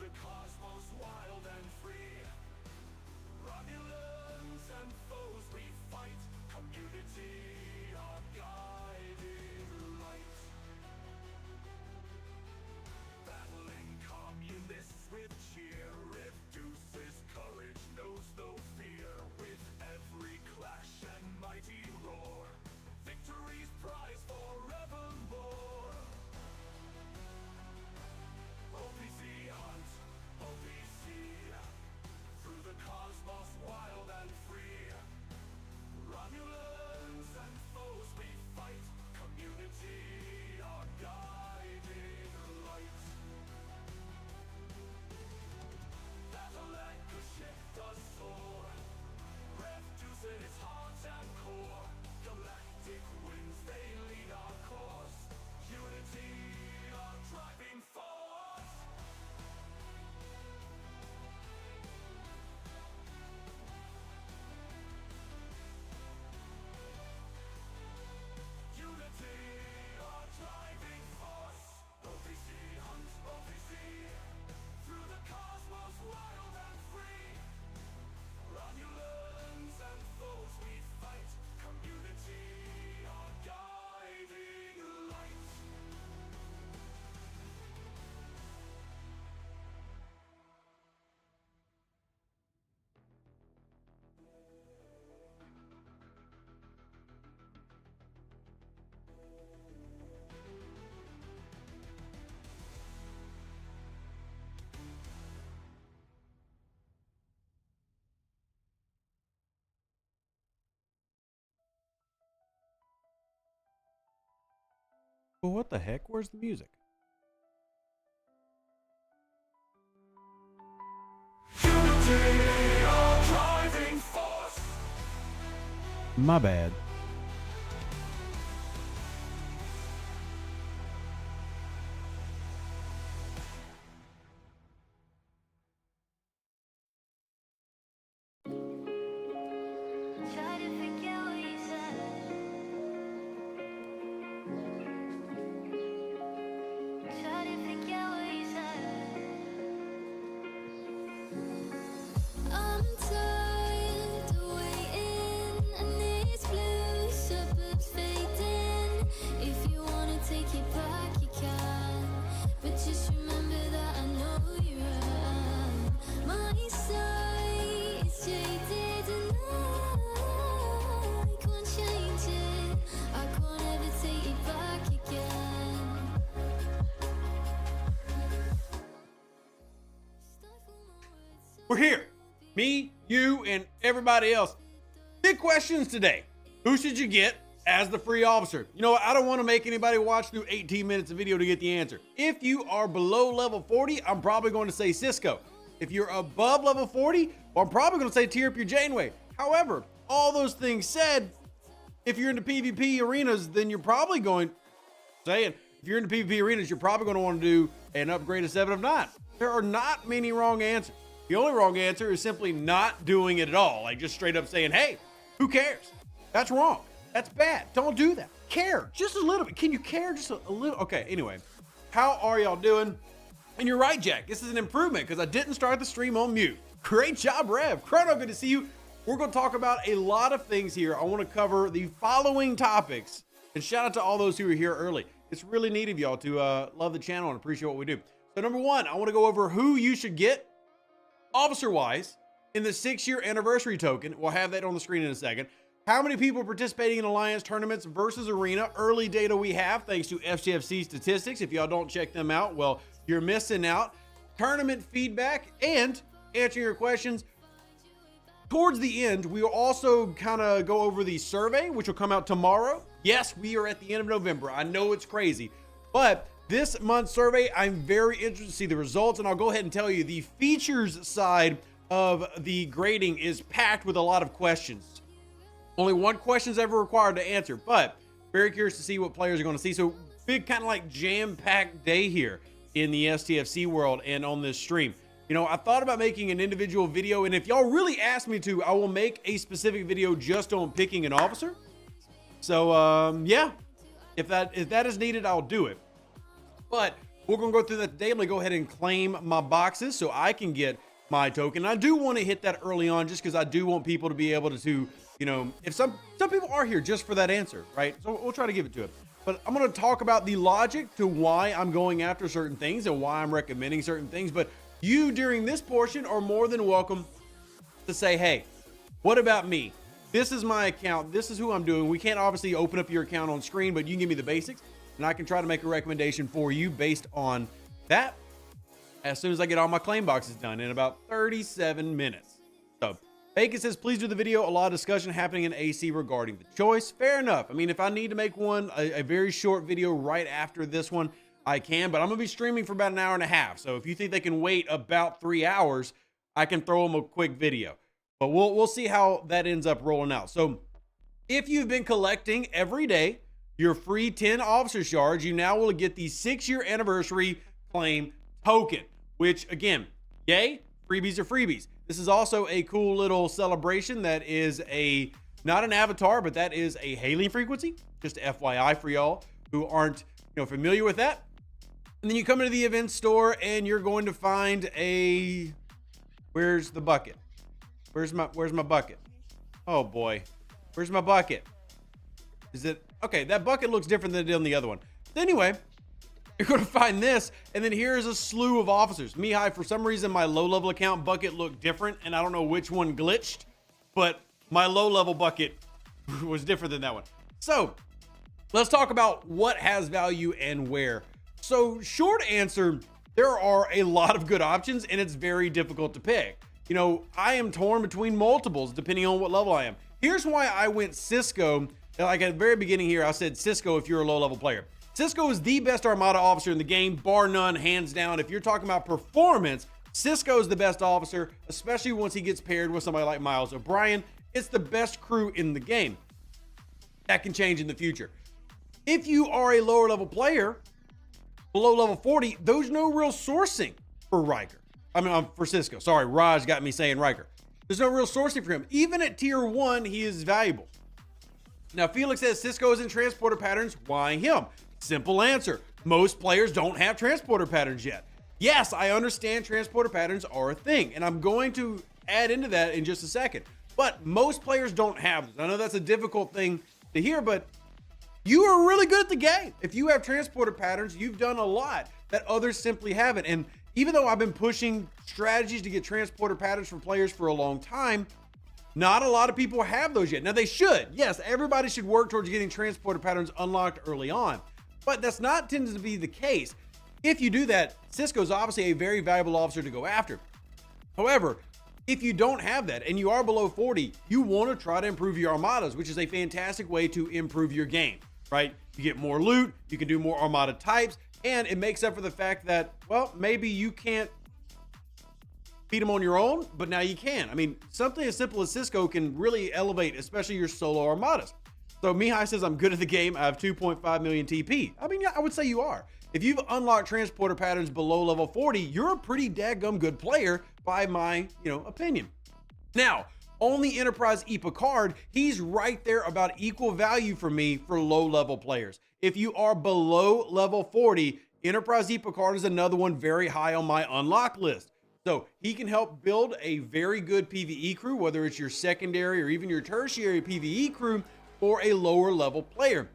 the cosmos wild and free. Romulans and foes we fight. Community, our guiding light. Battling communists with cheer. Reduces courage, knows no fear. With every clash and mighty roar. Victory's prize forevermore. OPC hunt, OPC. Through the cosmos wild and free. Romulans and foes we fight. Community, our guiding light. Battle anchor shift us soar. Reducing its heart and core. Galactic winds, they lead our course. Unity, our driving force. Unity, our driving force. OPC hunt, OPC. Through the cosmos wild and free. Romulans and foes we fight. Community, our guiding light. Well, what the heck? Where's the music? Unity, our driving force. My bad. Try to forget what you said. Try to forget what you said. I'm tired of waiting, and these blue suburbs fading. If you wanna take it back, you can. But just remember that I know you're wrong. My sight is jaded, and I can't change it. I can't ever take it back again. We're here. Me, you, and everybody else. Big questions today. Who should you get as the free officer? You know what? I don't want to make anybody watch through 18 minutes of video to get the answer. If you are below level 40, I'm probably going to say Cisco. If you're above level 40, well, I'm probably going to say tier up your Janeway. However, all those things said, if you're into PvP arenas, then you're probably going, if you're into PvP arenas, you're probably going to want to do an upgrade of 7 of 9. There are not many wrong answers. The only wrong answer is simply not doing it at all. Like just straight up saying, hey, who cares? That's wrong. That's bad. Don't do that. Care just a little bit. Can you care just a little? Okay, anyway, how are y'all doing? And you're right, Jack. This is an improvement because I didn't start the stream on mute. Great job, Rev. Chrono, good to see you. We're going to talk about a lot of things here. I want to cover the following topics. And shout out to all those who are here early. It's really neat of y'all to love the channel and appreciate what we do. So number one, I want to go over who you should get officer-wise in the 6-year anniversary token. We'll have that on the screen in a second. How many people participating in Alliance tournaments versus Arena? Early data we have, thanks to STFC statistics. If y'all don't check them out, well, you're missing out. Tournament feedback and answering your questions. Towards the end, we will also kind of go over the survey, which will come out tomorrow. Yes, we are at the end of November. I know it's crazy, but this month's survey, I'm very interested to see the results, and I'll go ahead and tell you the features side of the grading is packed with a lot of questions. Only one question is ever required to answer, but very curious to see what players are going to see. So big kind of like jam-packed day here in the STFC world and on this stream. You know, I thought about making an individual video, and if y'all really ask me to, I will make a specific video just on picking an officer. So yeah, if that is needed, I'll do it. But We're going to go through that today. I'm going to go ahead and claim my boxes so I can get my token. I do want to hit that early on just because I do want people to be able to, you know, if some people are here just for that answer, right? So we'll try to give it to them. But I'm going to talk about the logic to why I'm going after certain things and why I'm recommending certain things. But you during this portion are more than welcome to say, hey, what about me? This is my account. This is who I'm doing. We can't obviously open up your account on screen, but you can give me the basics and I can try to make a recommendation for you based on that as soon as I get all my claim boxes done in about 37 minutes. So Bacon says, please do the video. A lot of discussion happening in AC regarding the choice. Fair enough. I mean, if I need to make one, a very short video right after this one, I can, but I'm going to be streaming for about an hour and a half. So if you think they can wait about 3 hours, I can throw them a quick video. But we'll see how that ends up rolling out. So if you've been collecting every day your free 10 officer shards, you now will get the 6-year anniversary claim token, which again, yay, freebies are freebies. This is also a cool little celebration that is not an avatar, but that is a hailing frequency. Just FYI for y'all who aren't, you know, familiar with that. And then you come into the event store and you're going to find where's the bucket? Where's my bucket? Oh boy. Where's my bucket? Is it okay? That bucket looks different than it did on the other one. So anyway, you're going to find this, and then here's a slew of officers. Mihai, for some reason, my low-level account bucket looked different, and I don't know which one glitched, but my low-level bucket was different than that one. So let's talk about what has value and where. So short answer, there are a lot of good options, and it's very difficult to pick. You know, I am torn between multiples depending on what level I am. Here's why I went Cisco. Like at the very beginning here, I said Cisco if you're a low-level player. Cisco is the best Armada officer in the game, bar none, hands down. If you're talking about performance, Cisco is the best officer, especially once he gets paired with somebody like Miles O'Brien. It's the best crew in the game. That can change in the future. If you are a lower level player, below level 40, there's no real sourcing for Riker. For Cisco. Sorry, Raj got me saying Riker. There's no real sourcing for him. Even at tier 1, he is valuable. Now, Felix says Cisco is in transporter patterns. Why him? Simple answer. Most players don't have transporter patterns yet. Yes, I understand transporter patterns are a thing, and I'm going to add into that in just a second. But most players don't have them. I know that's a difficult thing to hear, but you are really good at the game. If you have transporter patterns, you've done a lot that others simply haven't. And even though I've been pushing strategies to get transporter patterns for players for a long time, not a lot of people have those yet. Now they should. Yes, everybody should work towards getting transporter patterns unlocked early on, but that's not tends to be the case. If you do that, Cisco is obviously a very valuable officer to go after. However, if you don't have that and you are below 40, you want to try to improve your armadas, which is a fantastic way to improve your game, right? You get more loot, you can do more armada types, and it makes up for the fact that, well, maybe you can't beat them on your own, but now you can. I mean, something as simple as Cisco can really elevate, especially your solo armadas. So Mihai says, I'm good at the game. I have 2.5 million TP. I mean, yeah, I would say you are. If you've unlocked transporter patterns below level 40, you're a pretty daggum good player by my, opinion. Now, on the Enterprise EPA card, he's right there about equal value for me for low level players. If you are below level 40, Enterprise EPA card is another one very high on my unlock list. So he can help build a very good PvE crew, whether it's your secondary or even your tertiary PvE crew for a lower level player.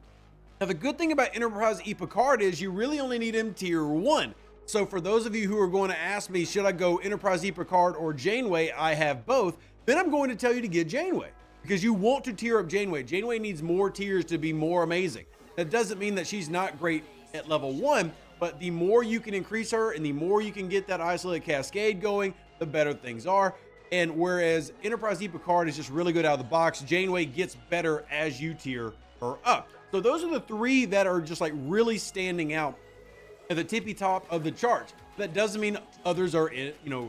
Now, the good thing about Enterprise EPA card is you really only need him tier 1. So for those of you who are going to ask me, should I go Enterprise EPA card or Janeway? I have both. Then I'm going to tell you to get Janeway because you want to tier up Janeway. Janeway needs more tiers to be more amazing. That doesn't mean that she's not great at level 1, but the more you can increase her and the more you can get that isolated cascade going, the better things are. And whereas Enterprise EPA card is just really good out of the box, Janeway gets better as you tier her up. So those are the three that are just like really standing out at the tippy top of the charts. That doesn't mean others are,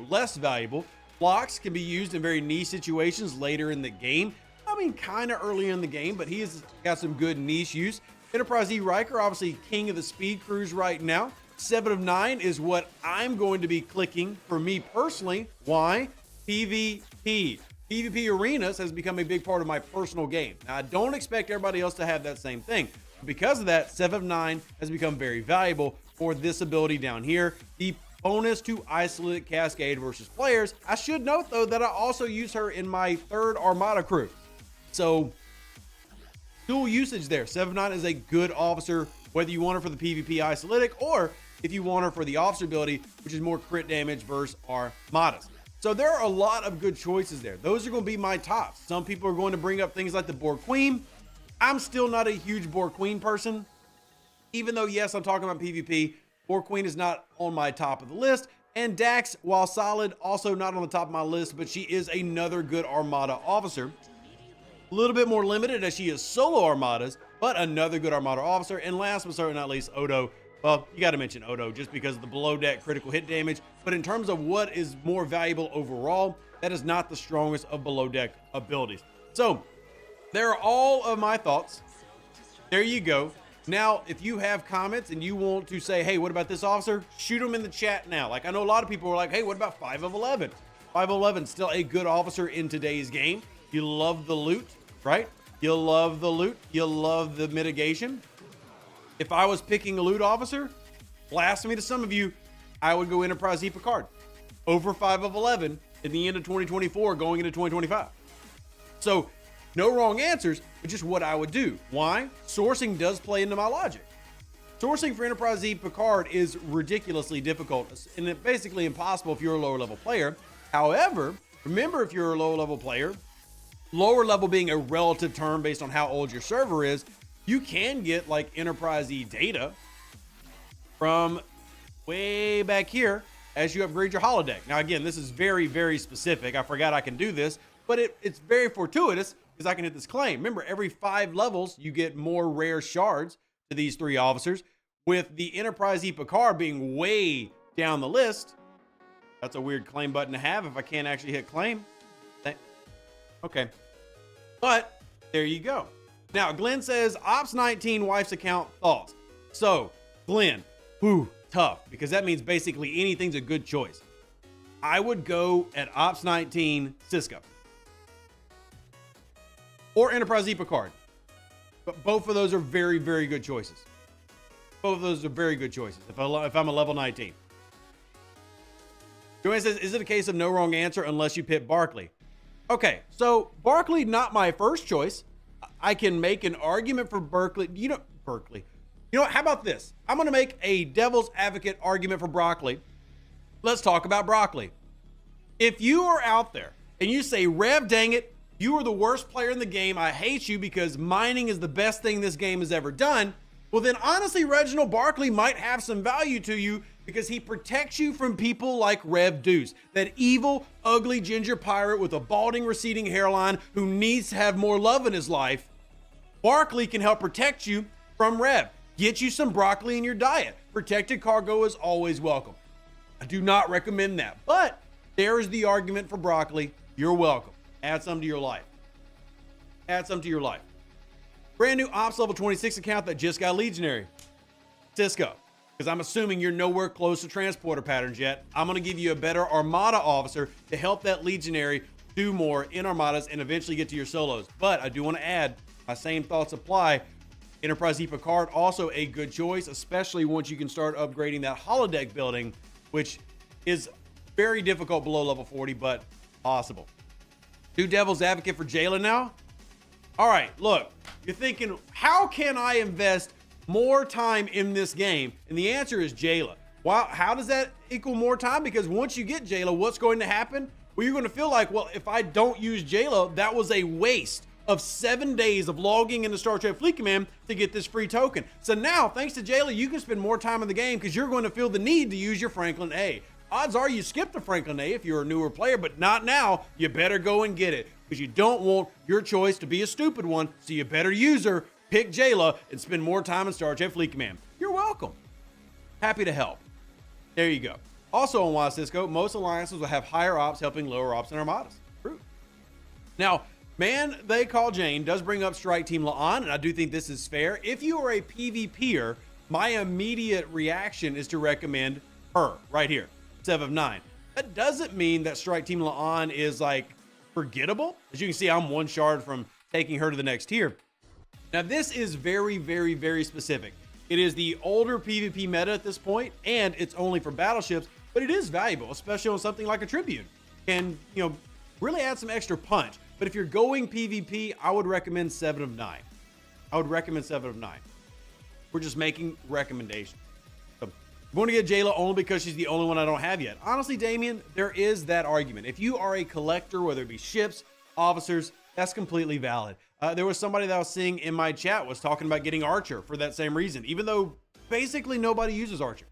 less valuable. Phlox can be used in very niche situations later in the game. I mean, kind of early in the game, but he has got some good niche use. Enterprise E Riker, obviously king of the speed crews right now. 7 of 9 is what I'm going to be clicking for me personally. Why? PvP. PvP arenas has become a big part of my personal game. Now, I don't expect everybody else to have that same thing. Because of that, 7 of 9 has become very valuable for this ability down here, the bonus to isolate cascade versus players. I should note though that I also use her in my third Armada crew. So dual usage there. 7/9 is a good officer, whether you want her for the PvP isolytic or if you want her for the officer ability, which is more crit damage versus Armadas. So there are a lot of good choices there. Those are going to be my tops. Some people are going to bring up things like the Borg Queen. I'm still not a huge Borg Queen person. Even though, yes, I'm talking about PvP, Borg Queen is not on my top of the list. And Dax, while solid, also not on the top of my list, but she is another good Armada officer. A little bit more limited as she is solo Armadas, but another good Armada officer. And last but certainly not least, Odo. Well, you got to mention Odo just because of the below deck critical hit damage. But in terms of what is more valuable overall, that is not the strongest of below deck abilities. So there are all of my thoughts. There you go. Now, if you have comments and you want to say, hey, what about this officer? Shoot them in the chat now. Like, I know a lot of people are like, hey, what about 5 of 11? 5 of 11 still a good officer in today's game. You love the loot, right? You love the loot. You love the mitigation. If I was picking a loot officer, blasphemy to some of you, I would go Enterprise E Picard over 5 of 11 in the end of 2024 going into 2025. So no wrong answers, but just what I would do. Why? Sourcing does play into my logic. Sourcing for Enterprise E Picard is ridiculously difficult and it's basically impossible if you're a lower level player. However, remember if you're a lower level player, lower level being a relative term based on how old your server is, you can get like Enterprise E data from way back here as you upgrade your holodeck. Now, again, this is very, very specific. I forgot I can do this, but it's very fortuitous because I can hit this claim. Remember, every 5 levels, you get more rare shards to these 3 officers. With the Enterprise E Picard being way down the list, that's a weird claim button to have if I can't actually hit claim. Okay. But there you go. Now, Glenn says, Ops 19 wife's account thoughts. So, Glenn, tough, because that means basically anything's a good choice. I would go at Ops 19 Cisco. Or Enterprise E Picard. But both of those are very, very good choices. Both of those are very good choices if I'm a level 19. Joanne says, is it a case of no wrong answer unless you pick Barkley? Okay, so Barkley, not my first choice. I can make an argument for Berkeley. Berkeley. You know what? How about this? I'm going to make a devil's advocate argument for broccoli. Let's talk about broccoli. If you are out there and you say, Rev, dang it, you are the worst player in the game. I hate you because mining is the best thing this game has ever done. Well, then honestly, Reginald Barkley might have some value to you because he protects you from people like Rev Deuce, that evil, ugly ginger pirate with a balding, receding hairline who needs to have more love in his life. Barkley can help protect you from Rev. Get you some broccoli in your diet. Protected cargo is always welcome. I do not recommend that, but there is the argument for broccoli. You're welcome. Add some to your life. Add some to your life. Brand new Ops level 26 account that just got Legionary. Cisco. Because I'm assuming you're nowhere close to transporter patterns yet. I'm going to give you a better Armada officer to help that Legionary do more in Armadas and eventually get to your solos. But I do want to add, my same thoughts apply. Enterprise E Picard, also a good choice, especially once you can start upgrading that holodeck building, which is very difficult below level 40, but possible. Do devil's advocate for Jayla now? All right, look, you're thinking, how can I invest more time in this game? And the answer is Jayla. Wow, how does that equal more time? Because once you get Jayla, what's going to happen? Well, you're going to feel like, well, if I don't use Jayla, that was a waste of 7 days of logging into Star Trek Fleet Command to get this free token. So now, thanks to Jayla, you can spend more time in the game because you're going to feel the need to use your Franklin A. Odds are you skip the Franklin A if you're a newer player, but not now. You better go and get it because you don't want your choice to be a stupid one. So you better use her, pick Jayla, and spend more time in Star Trek Fleet Command. You're welcome. Happy to help. There you go. Also on Cisco, most alliances will have higher ops helping lower ops in Armadas. True. Now, Man They Call Jane does bring up Strike Team La'an, and I do think this is fair. If you are a PvPer, my immediate reaction is to recommend her right here, 7 of 9. That doesn't mean that Strike Team La'an is like forgettable. As you can see, I'm 1 shard from taking her to the next tier. Now, this is very, very, very specific. It is the older PvP meta at this point, and it's only for battleships, but it is valuable, especially on something like a Tribune. And, really add some extra punch. But if you're going PvP, I would recommend 7 of 9. I would recommend 7 of 9. We're just making recommendations. So I'm going to get Jayla only because she's the only one I don't have yet. Honestly, Damien, there is that argument. If you are a collector, whether it be ships, officers, that's completely valid. There was somebody that I was seeing in my chat was talking about getting Archer for that same reason, even though basically nobody uses Archer.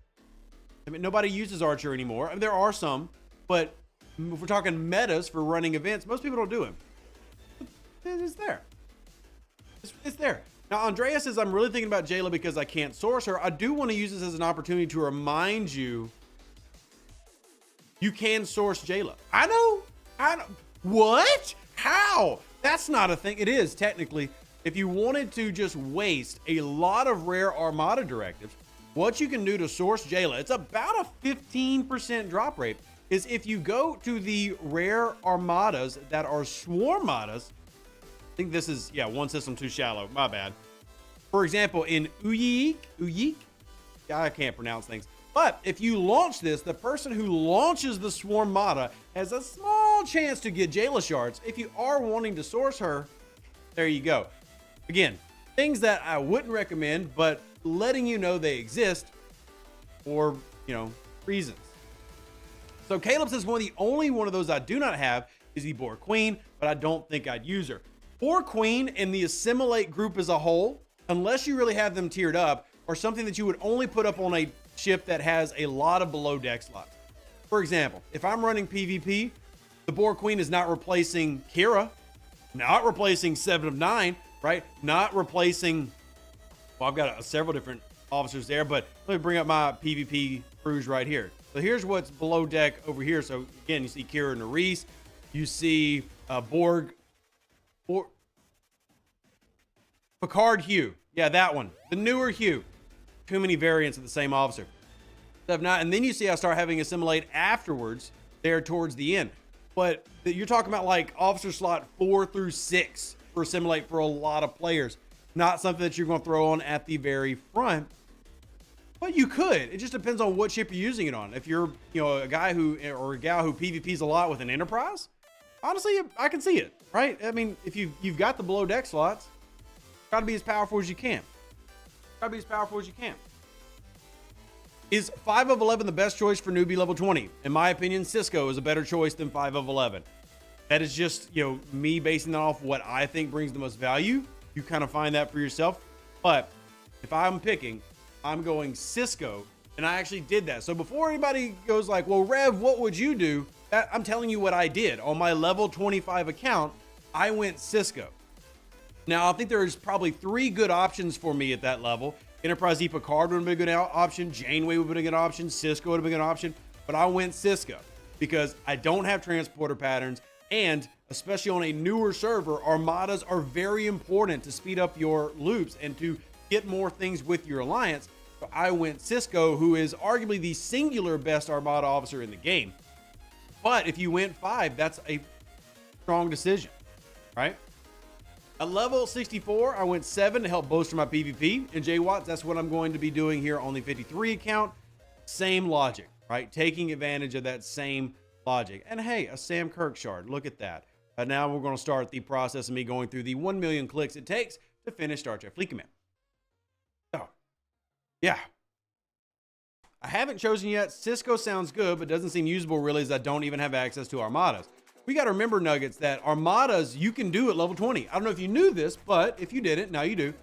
I mean, nobody uses Archer anymore. I mean, there are some, but if we're talking metas for running events, most people don't do him. It's there. It's there. Now, Andrea says, I'm really thinking about Jayla because I can't source her. I do want to use this as an opportunity to remind you, you can source Jayla. I know. What? How? That's not a thing. It is technically. If you wanted to just waste a lot of rare Armada directives, what you can do to source Jayla, it's about a 15% drop rate, is if you go to the rare Armadas that are Swarmadas. I think this is, one system too shallow. My bad. For example, in Uyik, I can't pronounce things. But if you launch this, the person who launches the Swarmada has a small chance to get Jayla shards. If you are wanting to source her, there you go. Again, things that I wouldn't recommend, but letting you know they exist for, reasons. So Caleb says the only one of those I do not have is the Boar Queen, but I don't think I'd use her. Boar Queen and the Assimilate group as a whole, unless you really have them tiered up, are something that you would only put up on a ship that has a lot of below deck slots. For example, if I'm running PvP, the Boar Queen is not replacing Kira, not replacing 7 of 9, right? Not replacing, I've got several different officers there, but let me bring up my PvP crews right here. So here's what's below deck over here. So again, you see Kira and Nerys, you see Picard Hugh. Yeah, that one. The newer Hugh. Too many variants of the same officer. And then you see I start having Assimilate afterwards there towards the end. But you're talking about like officer slot 4 through 6 for Assimilate for a lot of players. Not something that you're going to throw on at the very front. But you could. It just depends on what ship you're using it on. If you're, a guy or a gal who PvPs a lot with an Enterprise, honestly, I can see it, right? I mean, if you've got the below deck slots, got to be as powerful as you can. Is 5 of 11 the best choice for newbie level 20? In my opinion, Cisco is a better choice than 5 of 11. That is just, me basing that off what I think brings the most value. You kind of find that for yourself. But if I'm picking, I'm going Cisco, and I actually did that. So before anybody goes like, well, Rev, what would you do? I'm telling you what I did. On my level 25 account, I went Cisco. Now, I think there's probably 3 good options for me at that level. Enterprise E Picard would have been a good option. Janeway would have been a good option. Cisco would have been a good option. But I went Cisco because I don't have transporter patterns. And especially on a newer server, Armadas are very important to speed up your loops and to get more things with your alliance. So I went Cisco, who is arguably the singular best Armada officer in the game. But if you went 5, that's a strong decision, right? At level 64, I went 7 to help bolster my PvP. And JWatts, that's what I'm going to be doing here on the 53 account. Same logic, right? Taking advantage of that same logic. And hey, a Sam Kirk shard. Look at that. Now we're going to start the process of me going through the 1 million clicks it takes to finish Star Trek Fleet Command. So, yeah. I haven't chosen yet. Cisco sounds good, but doesn't seem usable really, as I don't even have access to Armadas. We got to remember, Nuggets, that Armadas you can do at level 20. I don't know if you knew this, but if you didn't, now you do.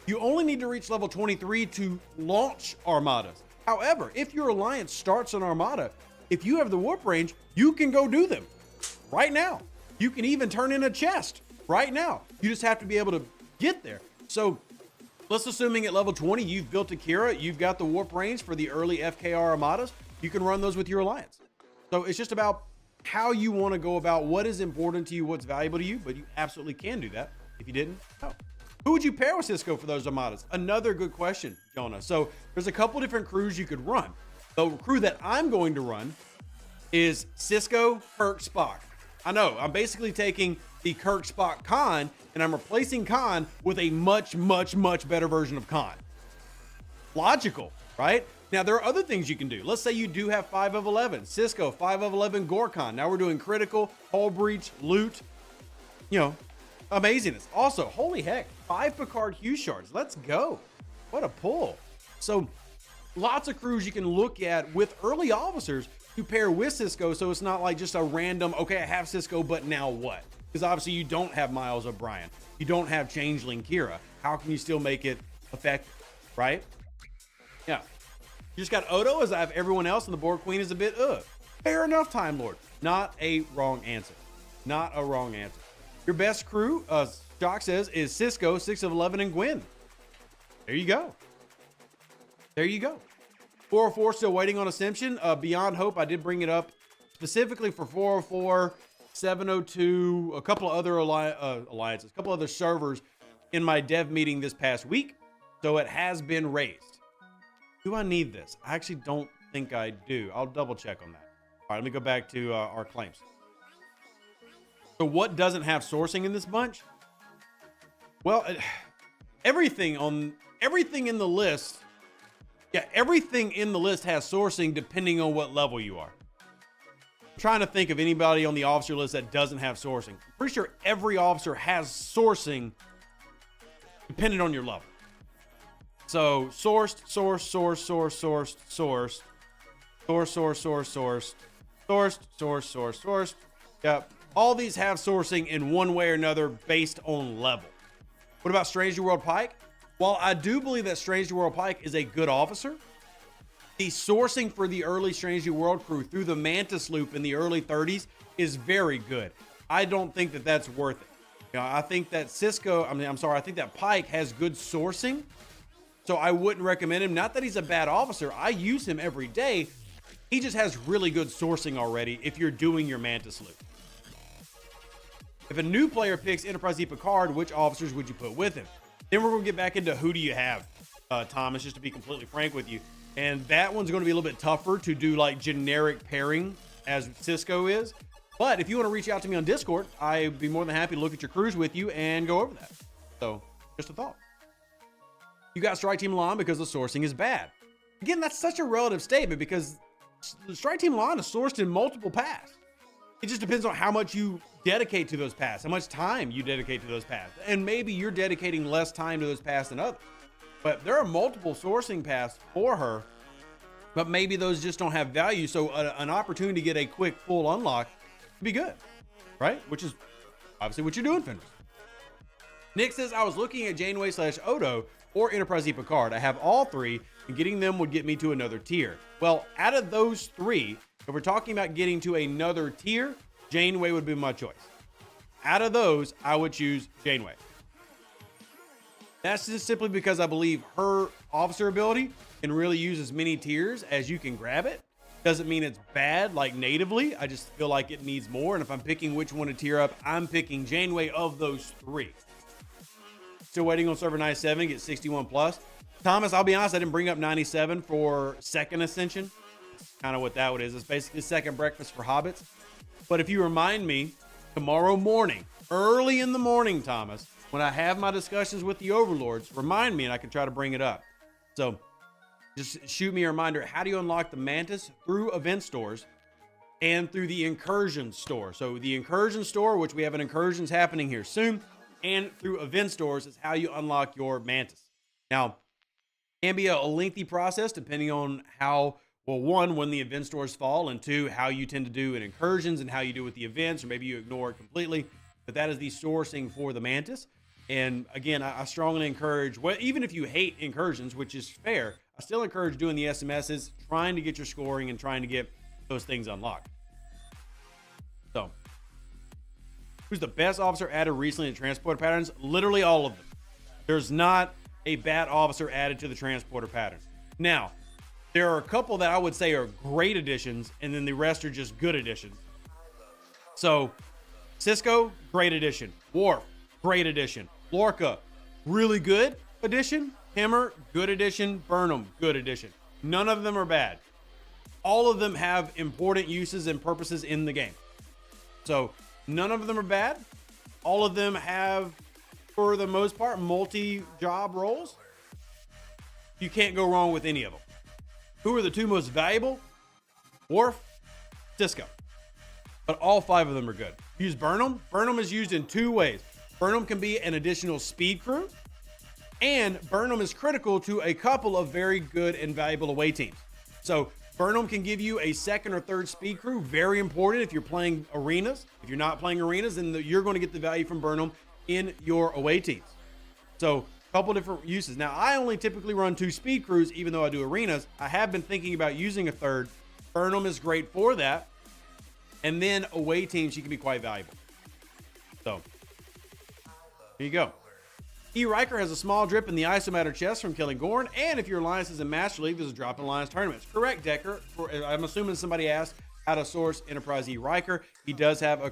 You only need to reach level 23 to launch Armadas. However, if your alliance starts an Armada, if you have the warp range, you can go do them right now. You can even turn in a chest right now. You just have to be able to get there. So let's assuming at level 20, you've built a Kira, you've got the warp range for the early FKR Armadas. You can run those with your alliance. So it's just about how you want to go about what is important to you, what's valuable to you, but you absolutely can do that. If you didn't, oh. Who would you pair with Cisco for those Armadas? Another good question, Jonah. So there's a couple different crews you could run. The crew that I'm going to run is Cisco, Kirk, Spock. I know, I'm basically taking the Kirk, Spock, Khan, and I'm replacing Khan with a much, much, much better version of Khan. logical, right? Now, there are other things you can do. Let's say you do have 5 of 11, Cisco, 5 of 11, Gorkon. Now we're doing critical, hull breach, loot, you know, amazingness. Also, holy heck, 5 Picard Hue shards. Let's go. What a pull. So lots of crews you can look at with early officers to pair with Cisco, so it's not like just a random, okay, I have Cisco, but now what? Because obviously you don't have Miles O'Brien. You don't have Changeling Kira. How can you still make it effective, right? Yeah. You just got Odo as I have everyone else, and the Borg Queen is a bit, fair enough, Time Lord. Not a wrong answer. Not a wrong answer. Your best crew, Jock says, is Cisco, 6 of 11, and Gwen. There you go. There you go. 404 still waiting on Ascension. Beyond Hope, I did bring it up specifically for 404, 702, a couple of other alliances, a couple other servers in my dev meeting this past week. So it has been raised. Do I need this? I actually don't think I do. I'll double check on that. All right, let me go back to our claims. So what doesn't have sourcing in this bunch? Well, everything in the list. Yeah, everything in the list has sourcing depending on what level you are. I'm trying to think of anybody on the officer list that doesn't have sourcing. I'm pretty sure every officer has sourcing depending on your level. So sourced, sourced, sourced, sourced, sourced, sourced, sourced, sourced, sourced, sourced, sourced, sourced, sourced. Yep. All these have sourcing in one way or another based on level. What about Strange New World Pike? While I do believe that Strange New World Pike is a good officer, the sourcing for the early Strange New World crew through the Mantis loop in the early 30s is very good. I don't think that that's worth it. You know, I think that I think that Pike has good sourcing, so I wouldn't recommend him. Not that he's a bad officer. I use him every day. He just has really good sourcing already if you're doing your Mantis loop. If a new player picks Enterprise E Picard, which officers would you put with him? Then we're going to get back into who do you have, Thomas, just to be completely frank with you. And that one's going to be a little bit tougher to do like generic pairing as Cisco is. But if you want to reach out to me on Discord, I'd be more than happy to look at your crews with you and go over that. So just a thought. You got Strike Team Lawn because the sourcing is bad. Again, that's such a relative statement because the Strike Team Lawn is sourced in multiple paths. It just depends on how much you dedicate to those paths, how much time you dedicate to those paths. And maybe you're dedicating less time to those paths than others. But there are multiple sourcing paths for her, but maybe those just don't have value. So an opportunity to get a quick full unlock would be good, right? Which is obviously what you're doing, Fenders. Nick says, I was looking at Janeway / Odo or Enterprise E Picard. I have all three, and getting them would get me to another tier. Well, out of those three, if we're talking about getting to another tier, Janeway would be my choice. Out of those, I would choose Janeway. That's just simply because I believe her officer ability can really use as many tiers as you can grab it. Doesn't mean it's bad like natively. I just feel like it needs more. And if I'm picking which one to tier up, I'm picking Janeway of those three. Still waiting on server 97, get 61 plus. Thomas, I'll be honest, I didn't bring up 97 for second ascension. Kind of what that is. It's basically second breakfast for hobbits. But if you remind me tomorrow morning, early in the morning, Thomas, when I have my discussions with the overlords, remind me and I can try to bring it up. So just shoot me a reminder. How do you unlock the Mantis? Through event stores and through the incursion store. So the incursion store, which we have an incursions happening here soon, and through event stores is how you unlock your Mantis. Now, it can be a lengthy process depending on how, well, one, when the event stores fall, and two, how you tend to do in incursions and how you do with the events, or maybe you ignore it completely. But that is the sourcing for the Mantis. And again, I strongly encourage, well, even if you hate incursions, which is fair, I still encourage doing the SMSs, trying to get your scoring and trying to get those things unlocked. So, who's the best officer added recently to transporter patterns? Literally all of them. There's not a bad officer added to the transporter pattern. Now, there are a couple that I would say are great additions, and then the rest are just good additions. So, Cisco, great addition. Worf, great addition. Lorca, really good addition. Himmer, good addition. Burnham, good addition. None of them are bad. All of them have important uses and purposes in the game. So, none of them are bad. All of them have, for the most part, multi-job roles. You can't go wrong with any of them. Who are the two most valuable? Worf, Cisco. But all 5 of them are good. Use Burnham. Burnham is used in 2 ways. Burnham can be an additional speed crew, and Burnham is critical to a couple of very good and valuable away teams. So Burnham can give you a 2nd or 3rd speed crew. Very important if you're playing arenas. If you're not playing arenas, then you're going to get the value from Burnham in your away teams. So a couple different uses. Now, I only typically run 2 speed crews, even though I do arenas. I have been thinking about using a 3rd. Burnham is great for that. And then away teams, she can be quite valuable. So here you go. E. Riker has a small drip in the Isomatter chest from killing Gorn, and if your alliance is in Master League, there's a drop in alliance tournaments. Correct, Decker. I'm assuming somebody asked how to source Enterprise E. Riker. He does have a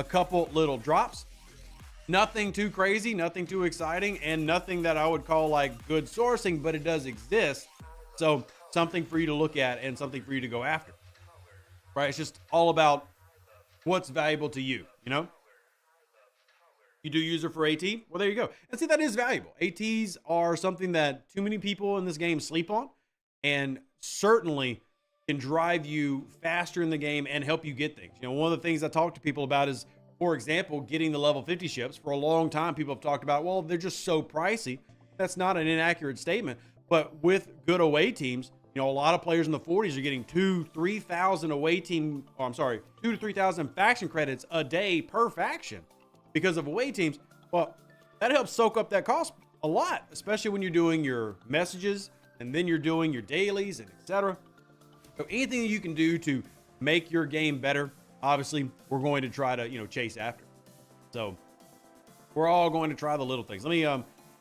couple little drops. Nothing too crazy, nothing too exciting, and nothing that I would call like good sourcing, but it does exist. So something for you to look at and something for you to go after. Right? It's just all about what's valuable to you, you know? You do use her for AT? Well, there you go. And see, that is valuable. ATs are something that too many people in this game sleep on, and certainly can drive you faster in the game and help you get things. You know, one of the things I talk to people about is, for example, getting the level 50 ships. For a long time, people have talked about, well, they're just so pricey. That's not an inaccurate statement. But with good away teams, you know, a lot of players in the 40s are getting 2,000-3,000 away team, 2,000 to 3,000 faction credits a day per faction because of away teams. Well, that helps soak up that cost a lot, especially when you're doing your messages and then you're doing your dailies and etc. So anything that you can do to make your game better, obviously, we're going to try to, you know, chase after. So we're all going to try the little things. Let me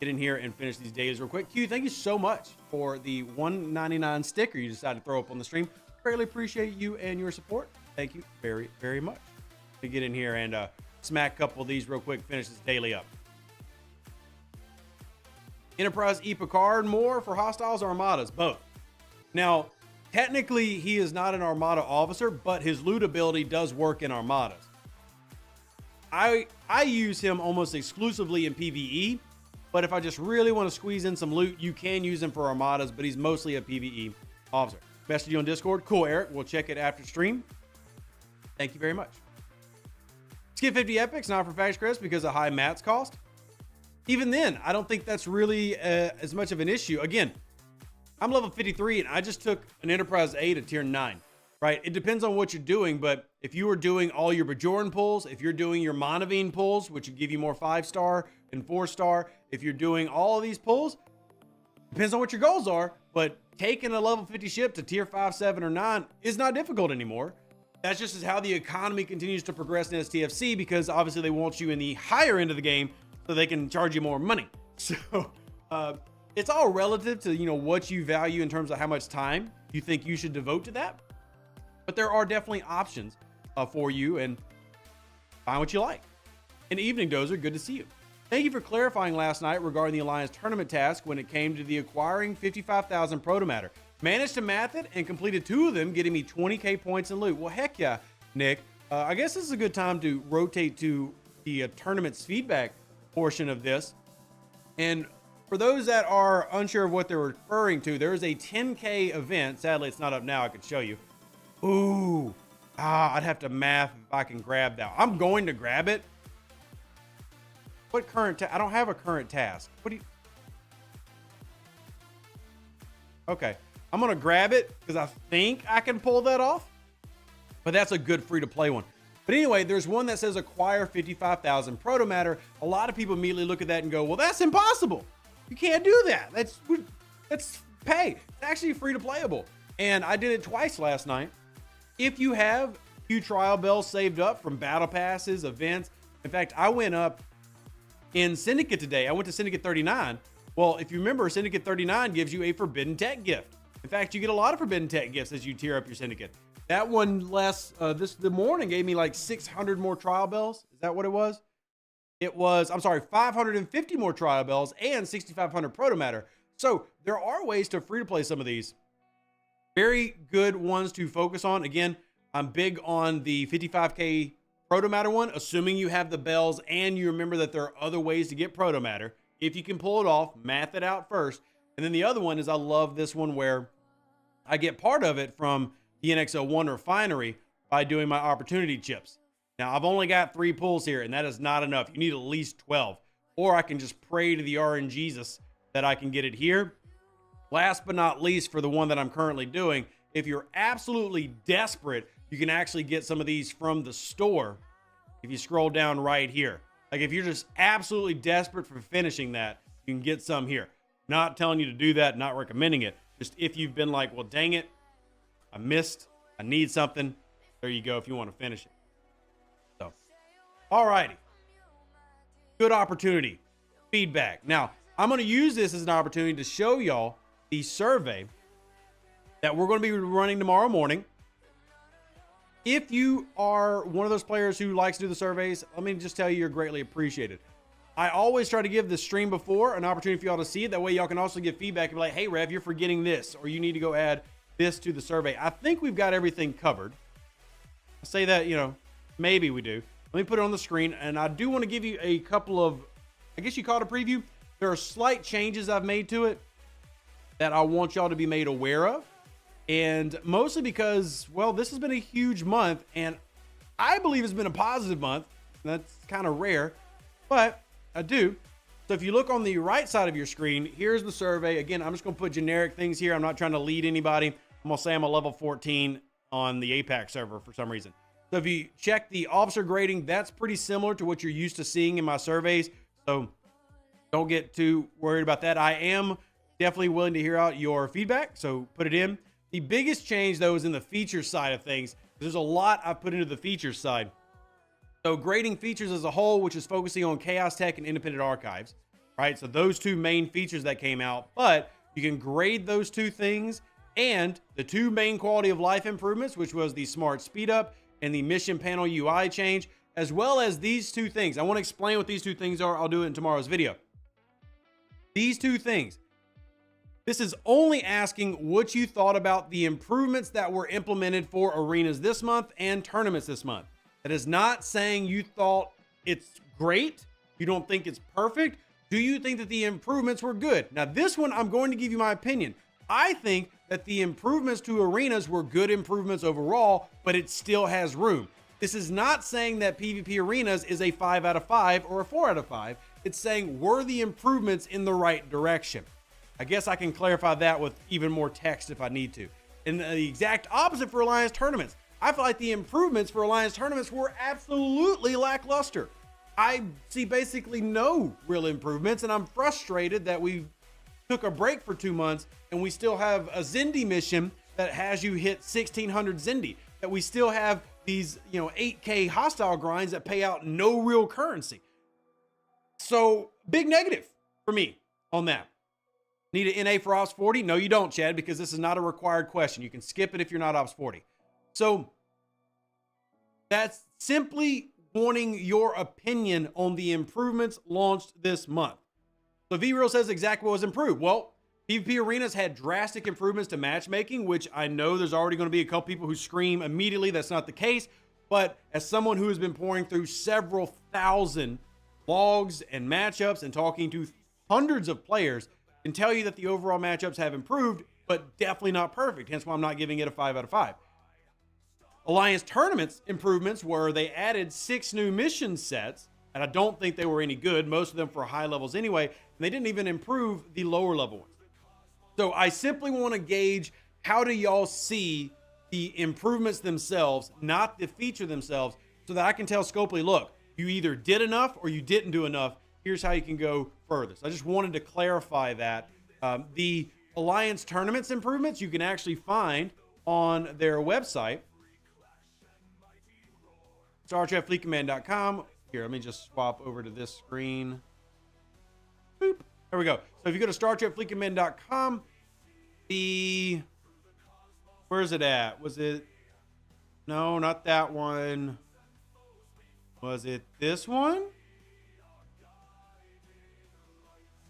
get in here and finish these dailies real quick. Q, thank you so much for the $1.99 sticker you decided to throw up on the stream. Greatly appreciate you and your support. Thank you very, very much. Let me get in here and smack a couple of these real quick, finish this daily up. Enterprise E. Picard more for hostiles or armadas? Both. Now, technically, he is not an armada officer, but his loot ability does work in armadas. I use him almost exclusively in PvE, but if I just really want to squeeze in some loot, you can use him for armadas, but he's mostly a PvE officer. Message you on Discord. Cool, Eric. We'll check it after stream. Thank you very much. Skip 50 epics, not for faction credits because of high mats cost. Even then, I don't think that's really as much of an issue. Again, I'm level 53 and I just took an Enterprise A to tier 9, right? It depends on what you're doing, but if you are doing all your Bajoran pulls, if you're doing your Monavine pulls, which would give you more 5-star and 4-star, if you're doing all of these pulls, depends on what your goals are, but taking a level 50 ship to tier 5, 7, or 9 is not difficult anymore. That's just how the economy continues to progress in STFC because obviously they want you in the higher end of the game so they can charge you more money. So it's all relative to, you know, what you value in terms of how much time you think you should devote to that. But there are definitely options for you, and find what you like. And Evening Dozer, good to see you. Thank you for clarifying last night regarding the Alliance tournament task when it came to the acquiring 55,000 protomatter. Managed to math it and completed 2 of them, getting me 20k points in loot. Well, heck yeah, Nick. I guess this is a good time to rotate to the tournament's feedback portion of this. And for those that are unsure of what they're referring to, there is a 10k event. Sadly, it's not up now. I could show you. Ooh, I'd have to math if I can grab that. I'm going to grab it. What current? I don't have a current task. What do you? Okay, I'm gonna grab it because I think I can pull that off. But that's a good free-to-play one. But anyway, there's one that says acquire 55,000 protomatter. A lot of people immediately look at that and go, "Well, that's impossible. You can't do that. That's pay." It's actually free-to-playable, and I did it twice last night. If you have a few trial bells saved up from battle passes, events. In fact, I went up in Syndicate today. I went to Syndicate 39. Well, if you remember, Syndicate 39 gives you a Forbidden Tech gift. In fact, you get a lot of Forbidden Tech gifts as you tier up your Syndicate. That one the morning gave me like 600 more trial bells. Is that what it was? It was, 550 more trial bells and 6,500 protomatter. So there are ways to free to play some of these. Very good ones to focus on. Again, I'm big on the 55k protomatter one, assuming you have the bells and you remember that there are other ways to get protomatter. If you can pull it off, math it out first. And then the other one is I love this one where I get part of it from the NX01 refinery by doing my opportunity chips. Now, I've only got 3 pulls here, and that is not enough. You need at least 12. Or I can just pray to the RNGesus that I can get it here. Last but not least, for the one that I'm currently doing, if you're absolutely desperate, you can actually get some of these from the store if you scroll down right here. Like if you're just absolutely desperate for finishing that, you can get some here. Not telling you to do that, not recommending it. Just if you've been like, well, dang it, I missed, I need something, there you go if you want to finish it. So, alrighty. Good opportunity. Feedback. Now, I'm going to use this as an opportunity to show y'all the survey that we're going to be running tomorrow morning. If you are one of those players who likes to do the surveys, let me just tell you, you're greatly appreciated. I always try to give the stream before an opportunity for y'all to see it. That way y'all can also give feedback and be like, hey, Rev, you're forgetting this, or you need to go add this to the survey. I think we've got everything covered. I say that, you know, maybe we do. Let me put it on the screen, and I do want to give you a couple of, I guess you call it a preview. There are slight changes I've made to it that I want y'all to be made aware of. And mostly because, well, this has been a huge month, and I believe it's been a positive month. That's kind of rare, but I do. So if you look on the right side of your screen, here's the survey. Again, I'm just going to put generic things here. I'm not trying to lead anybody. I'm going to say I'm a level 14 on the APAC server for some reason. So if you check the officer grading, that's pretty similar to what you're used to seeing in my surveys. So don't get too worried about that. I am definitely willing to hear out your feedback, so put it in. The biggest change, though, is in the features side of things. There's a lot I've put into the features side. So grading features as a whole, which is focusing on Chaos Tech and Independent Archives, right? So those 2 main features that came out, but you can grade those 2 things and the 2 main quality of life improvements, which was the Smart Speed Up and the Mission Panel UI change, as well as these 2 things. I want to explain what these 2 things are. I'll do it in tomorrow's video. These 2 things. This is only asking what you thought about the improvements that were implemented for arenas this month and tournaments this month. That is not saying you thought it's great. You don't think it's perfect. Do you think that the improvements were good? Now, this one, I'm going to give you my opinion. I think that the improvements to arenas were good improvements overall, but it still has room. This is not saying that PvP arenas is a 5 out of 5 or a 4 out of 5. It's saying, were the improvements in the right direction? I guess I can clarify that with even more text if I need to. And the exact opposite for Alliance tournaments. I feel like the improvements for Alliance tournaments were absolutely lackluster. I see basically no real improvements, and I'm frustrated that we took a break for 2 months and we still have a Zindi mission that has you hit 1600 Zindi, that we still have these, 8K hostile grinds that pay out no real currency. So big negative for me on that. Need an NA for Ops 40? No, you don't, Chad, because this is not a required question. You can skip it if you're not Ops 40. So that's simply wanting your opinion on the improvements launched this month. So V-Real says exactly what was improved. Well, PvP arenas had drastic improvements to matchmaking, which I know there's already going to be a couple people who scream immediately that's not the case. But as someone who has been pouring through several thousand logs and matchups and talking to hundreds of players, can tell you that the overall matchups have improved, but definitely not perfect. Hence why I'm not giving it a 5 out of 5. Alliance tournaments improvements were they added 6 new mission sets, and I don't think they were any good, most of them for high levels anyway, and they didn't even improve the lower level ones. So I simply want to gauge, how do y'all see the improvements themselves, not the feature themselves, so that I can tell Scopely, look, you either did enough or you didn't do enough. Here's how you can go further. So I just wanted to clarify that. The Alliance tournaments improvements you can actually find on their website, StarTrekFleetCommand.com. Here, let me just swap over to this screen. Boop. There we go. So if you go to StarTrekFleetCommand.com, where is it at? Was it, no, not that one. Was it this one?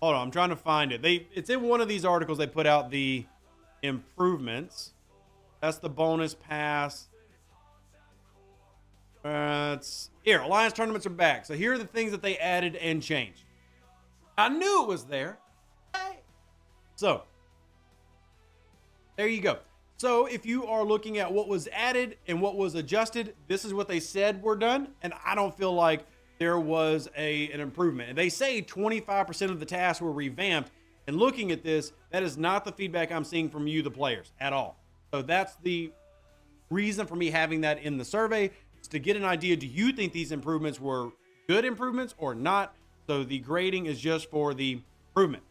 Hold on, I'm trying to find it. It's in one of these articles they put out the improvements. That's the bonus pass. It's here. Alliance tournaments are back. So here are the things that they added and changed. I knew it was there. Hey. So there you go. So if you are looking at what was added and what was adjusted, this is what they said were done. And I don't feel like there was an improvement. And they say 25% of the tasks were revamped. And looking at this, that is not the feedback I'm seeing from you, the players, at all. So that's the reason for me having that in the survey, is to get an idea. Do you think these improvements were good improvements or not? So the grading is just for the improvement.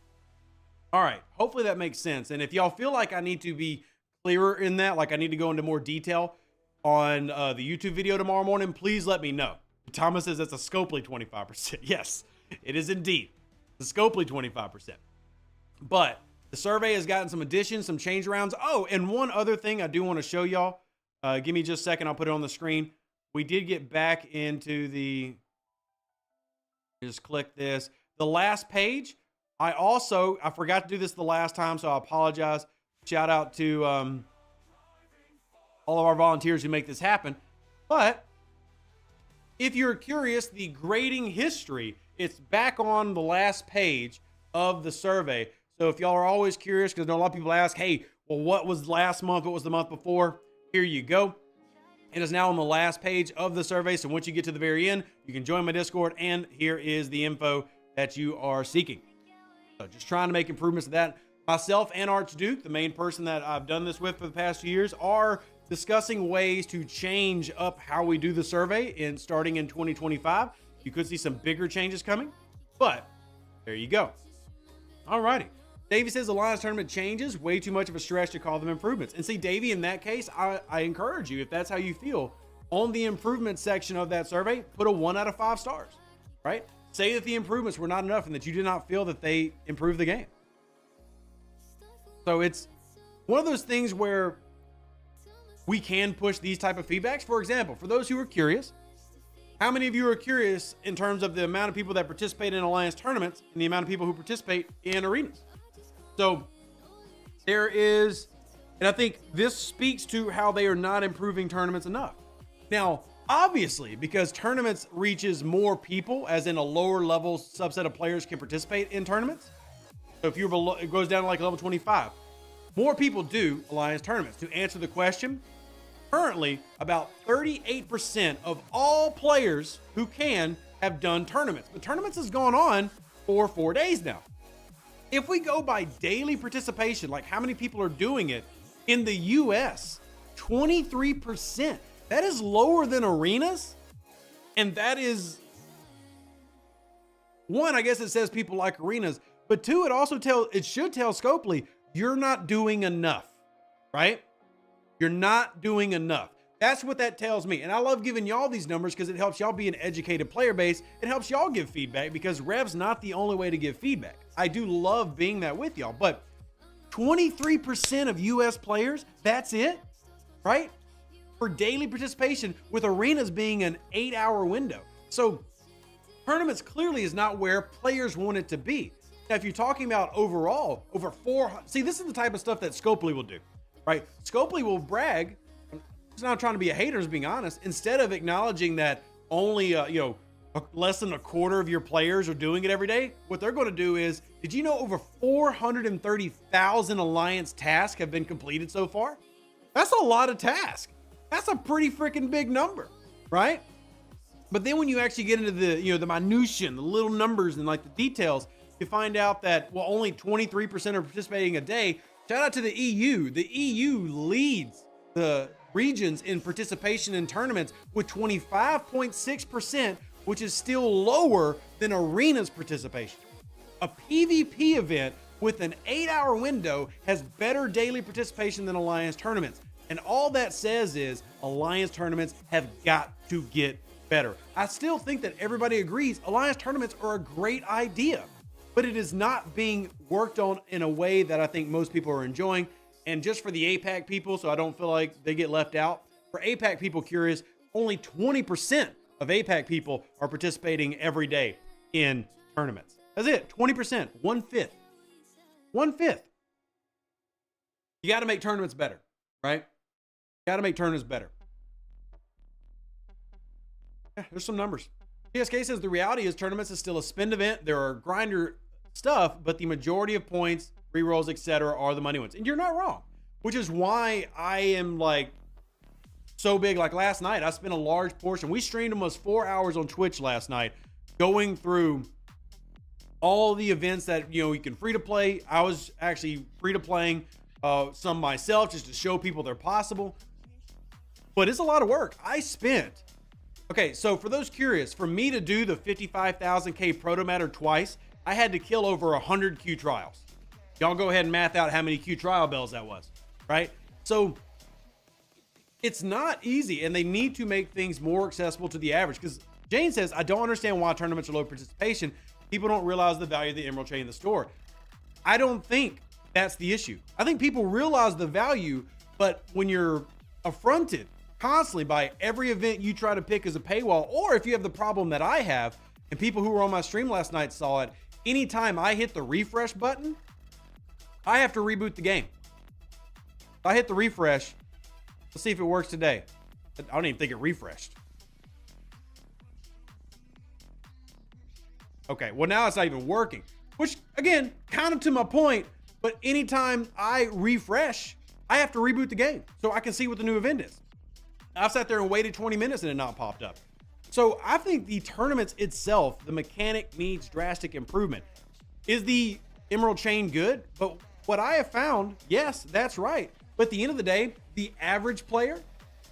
All right. Hopefully that makes sense. And if y'all feel like I need to be clearer in that, like I need to go into more detail on the YouTube video tomorrow morning, please let me know. Thomas says that's a Scopely 25%. Yes, it is indeed. The Scopely 25%. But the survey has gotten some additions, some change arounds. Oh, and one other thing I do want to show y'all. Give me just a second. I'll put it on the screen. We did get back into the, just click this. The last page. I forgot to do this the last time, so I apologize. Shout out to all of our volunteers who make this happen. But if you're curious, the grading history, it's back on the last page of the survey. So if y'all are always curious, because I know a lot of people ask, hey, well, what was last month? What was the month before? Here you go. It is now on the last page of the survey. So once you get to the very end, you can join my Discord, and here is the info that you are seeking. So just trying to make improvements to that. Myself and Archduke, the main person that I've done this with for the past few years, are discussing ways to change up how we do the survey starting in 2025. You could see some bigger changes coming, but there you go. All righty. Davey says Alliance tournament changes, way too much of a stretch to call them improvements. And see, Davey, in that case, I encourage you, if that's how you feel, on the improvement section of that survey, put a 1 out of 5 stars, right? Say that the improvements were not enough and that you did not feel that they improved the game. So it's one of those things where we can push these type of feedbacks. For example, for those who are curious, how many of you are curious in terms of the amount of people that participate in Alliance tournaments and the amount of people who participate in arenas? So there is, and I think this speaks to how they are not improving tournaments enough. Now, obviously, because tournaments reaches more people, as in a lower level subset of players can participate in tournaments. So if you're below, it goes down to like level 25. More people do Alliance tournaments. To answer the question, currently about 38% of all players who can have done tournaments. But tournaments has gone on for 4 days now. If we go by daily participation, like how many people are doing it in the US, 23%. That is lower than arenas. And that is, one, I guess it says people like arenas, but two, it should tell Scopely, you're not doing enough, right? You're not doing enough. That's what that tells me. And I love giving y'all these numbers because it helps y'all be an educated player base. It helps y'all give feedback because Rev's not the only way to give feedback. I do love being that with y'all, but 23% of US players, that's it, right? For daily participation, with arenas being an 8-hour window. So tournaments clearly is not where players want it to be. Now, if you're talking about overall, over 400, see, this is the type of stuff that Scopely will do, right? Scopely will brag. It's not trying to be a hater, is being honest. Instead of acknowledging that only, less than a quarter of your players are doing it every day, what they're going to do is, did you know over 430,000 Alliance tasks have been completed so far? That's a lot of tasks. That's a pretty freaking big number, right? But then when you actually get into the, the minutia, the little numbers and like the details, you find out that, well, only 23% are participating a day. Shout out to the EU. The EU leads the regions in participation in tournaments with 25.6%, which is still lower than arenas participation. A PvP event with an 8-hour window has better daily participation than Alliance tournaments. And all that says is Alliance tournaments have got to get better. I still think that everybody agrees Alliance tournaments are a great idea, but it is not being worked on in a way that I think most people are enjoying. And just for the APAC people, so I don't feel like they get left out, for APAC people curious, only 20% of APAC people are participating every day in tournaments. That's it, 20%, 1/5. 1/5. You got to make tournaments better, right? Got to make tournaments better. Yeah, there's some numbers. PSK says the reality is tournaments is still a spend event. There are grinder stuff, but the majority of points rerolls, etc., are the money ones. And you're not wrong, which is why I am like so big. Like last night, I spent a large portion. We streamed almost 4 hours on Twitch last night, going through all the events that, you know, you can free to play. I was actually free to playing some myself just to show people they're possible. But it's a lot of work. I spent, okay, so for those curious, for me to do the 55,000K Proto Matter twice, I had to kill over 100 Q trials. Y'all go ahead and math out how many Q trial bells that was, right? So it's not easy, and they need to make things more accessible to the average. Because Jane says, I don't understand why tournaments are low participation. People don't realize the value of the Emerald Chain in the store. I don't think that's the issue. I think people realize the value, but when you're affronted constantly by every event you try to pick as a paywall, or if you have the problem that I have, and people who were on my stream last night saw it, anytime I hit the refresh button, I have to reboot the game. I hit the refresh. Let's see if it works today. I don't even think it refreshed. Okay, well now it's not even working, which again, kind of to my point, but anytime I refresh, I have to reboot the game so I can see what the new event is. I've sat there and waited 20 minutes and it not popped up. So I think the tournaments itself, the mechanic needs drastic improvement. Is the Emerald Chain good? But what I have found, yes, that's right. But at the end of the day, the average player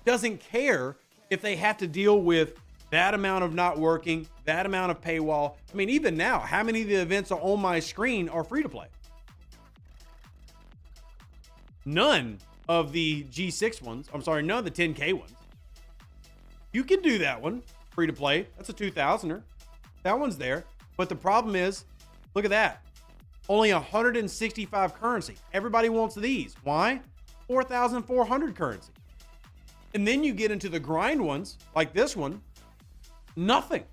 doesn't care if they have to deal with that amount of not working, that amount of paywall. I mean, even now, how many of the events are on my screen are free to play? None of the G6 ones. I'm sorry, none of the 10K ones. You can do that one free to play. That's a 2000er. That one's there. But the problem is, look at that. Only 165 currency. Everybody wants these. Why? 4,400 currency. And then you get into the grind ones, like this one. Nothing.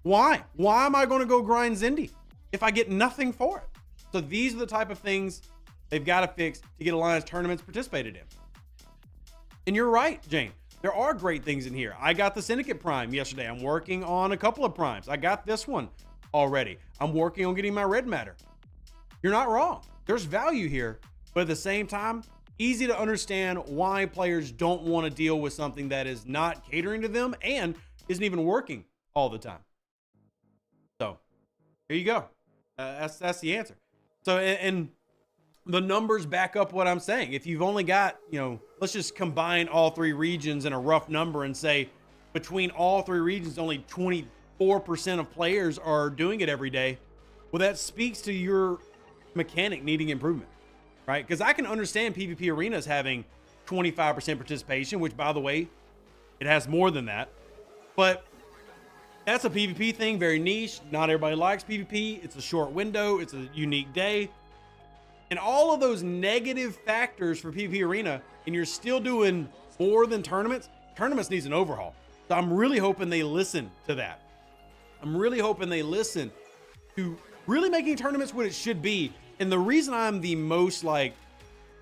Why? Why am I going to go grind Zindy if I get nothing for it? So these are the type of things they've got to fix to get Alliance tournaments participated in. And you're right, Jane. There are great things in here. I got the Syndicate Prime yesterday. I'm working on a couple of primes. I got this one already. I'm working on getting my Red Matter. You're not wrong. There's value here, but at the same time, easy to understand why players don't want to deal with something that is not catering to them and isn't even working all the time. So here you go. That's the answer. So, and the numbers back up what I'm saying. If you've only got, you know, let's just combine all three regions in a rough number and say between all three regions, only 24% of players are doing it every day. Well, that speaks to your mechanic needing improvement, right? Because I can understand PvP arenas having 25% participation, which by the way, it has more than that. But that's a PvP thing, very niche. Not everybody likes PvP. It's a short window. It's a unique day. And all of those negative factors for PvP arena, and you're still doing more than tournaments. Tournaments needs an overhaul. So I'm really hoping they listen to that. I'm really hoping they listen to really making tournaments what it should be. And the reason I'm the most like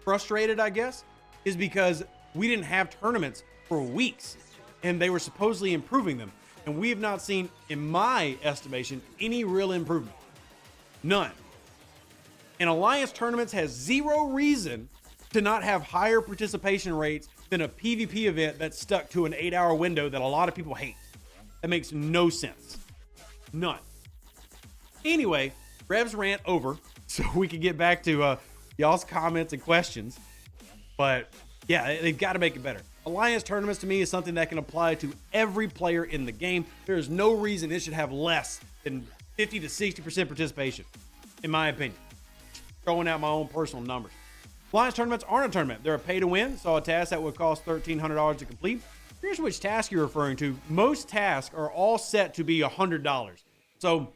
frustrated, I guess, is because we didn't have tournaments for weeks and they were supposedly improving them. And we have not seen, in my estimation, any real improvement. None. And Alliance tournaments has zero reason to not have higher participation rates than a PvP event that's stuck to an 8-hour window that a lot of people hate. That makes no sense. None. Anyway, Rev's rant over, so we can get back to y'all's comments and questions. But yeah, they've got to make it better. Alliance tournaments to me is something that can apply to every player in the game. There is no reason it should have less than 50 to 60% participation, in my opinion. Throwing out my own personal numbers. Alliance tournaments aren't a tournament. They're a pay to win. Saw a task that would cost $1,300 to complete. Here's which task you're referring to. Most tasks are all set to be $100. So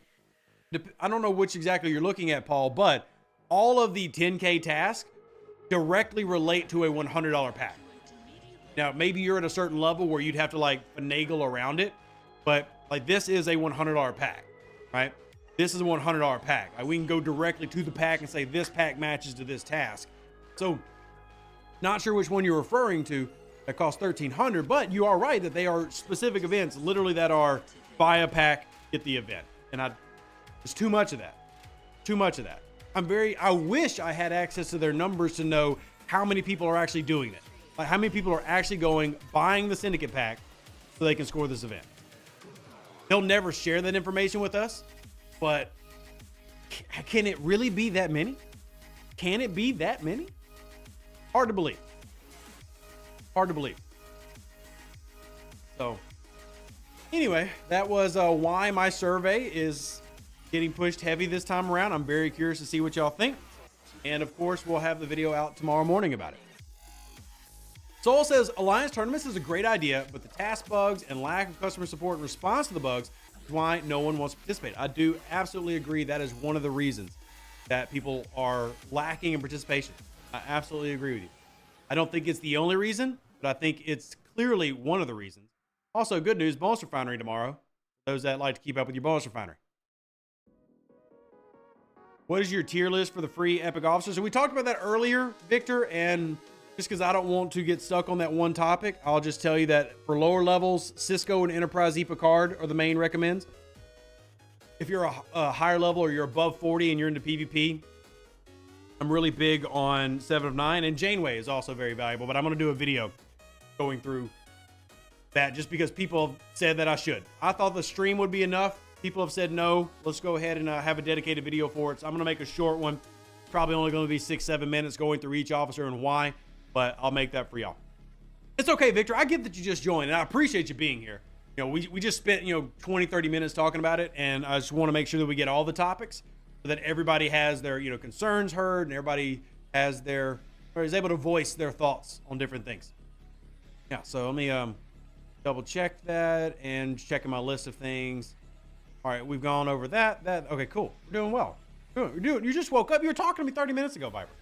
I don't know which exactly you're looking at, Paul, but all of the 10K tasks directly relate to a $100 pack. Now, maybe you're at a certain level where you'd have to like finagle around it, but like this is a $100 pack, right? This is a $100 pack. We can go directly to the pack and say this pack matches to this task. So not sure which one you're referring to that costs $1,300, but you are right that they are specific events, literally that are buy a pack, get the event. And there's too much of that. Too much of that. I wish I had access to their numbers to know how many people are actually doing it. Like how many people are actually buying the syndicate pack so they can score this event. They'll never share that information with us, but can it really be that many? Can it be that many? Hard to believe. Hard to believe. So anyway, that was why my survey is getting pushed heavy this time around. I'm very curious to see what y'all think. And of course, we'll have the video out tomorrow morning about it. Soul says, Alliance tournaments is a great idea, but the task bugs and lack of customer support in response to the bugs is why no one wants to participate. I do absolutely agree. That is one of the reasons that people are lacking in participation. I absolutely agree with you. I don't think it's the only reason, but I think it's clearly one of the reasons. Also, good news, bonus refinery tomorrow. Those that like to keep up with your bonus refinery. What is your tier list for the free epic officers? So we talked about that earlier, Victor, and just because I don't want to get stuck on that one topic, I'll just tell you that for lower levels, Cisco and Enterprise E Picard are the main recommends. If you're a higher level or you're above 40 and you're into PvP, I'm really big on 7 of 9, and Janeway is also very valuable, but I'm going to do a video going through that just because people have said that I should. I thought the stream would be enough. People have said no. Let's go ahead and have a dedicated video for it. So I'm going to make a short one. Probably only going to be 6-7 minutes going through each officer and why, but I'll make that for y'all. It's okay, Victor. I get that you just joined, and I appreciate you being here. You know, we just spent, 20, 30 minutes talking about it, and I just want to make sure that we get all the topics so that everybody has their, concerns heard, and everybody has is able to voice their thoughts on different things. Yeah, so let me double check that and checking my list of things. All right, we've gone over that. Okay, cool. We're doing well. You just woke up. You were talking to me 30 minutes ago, Viper.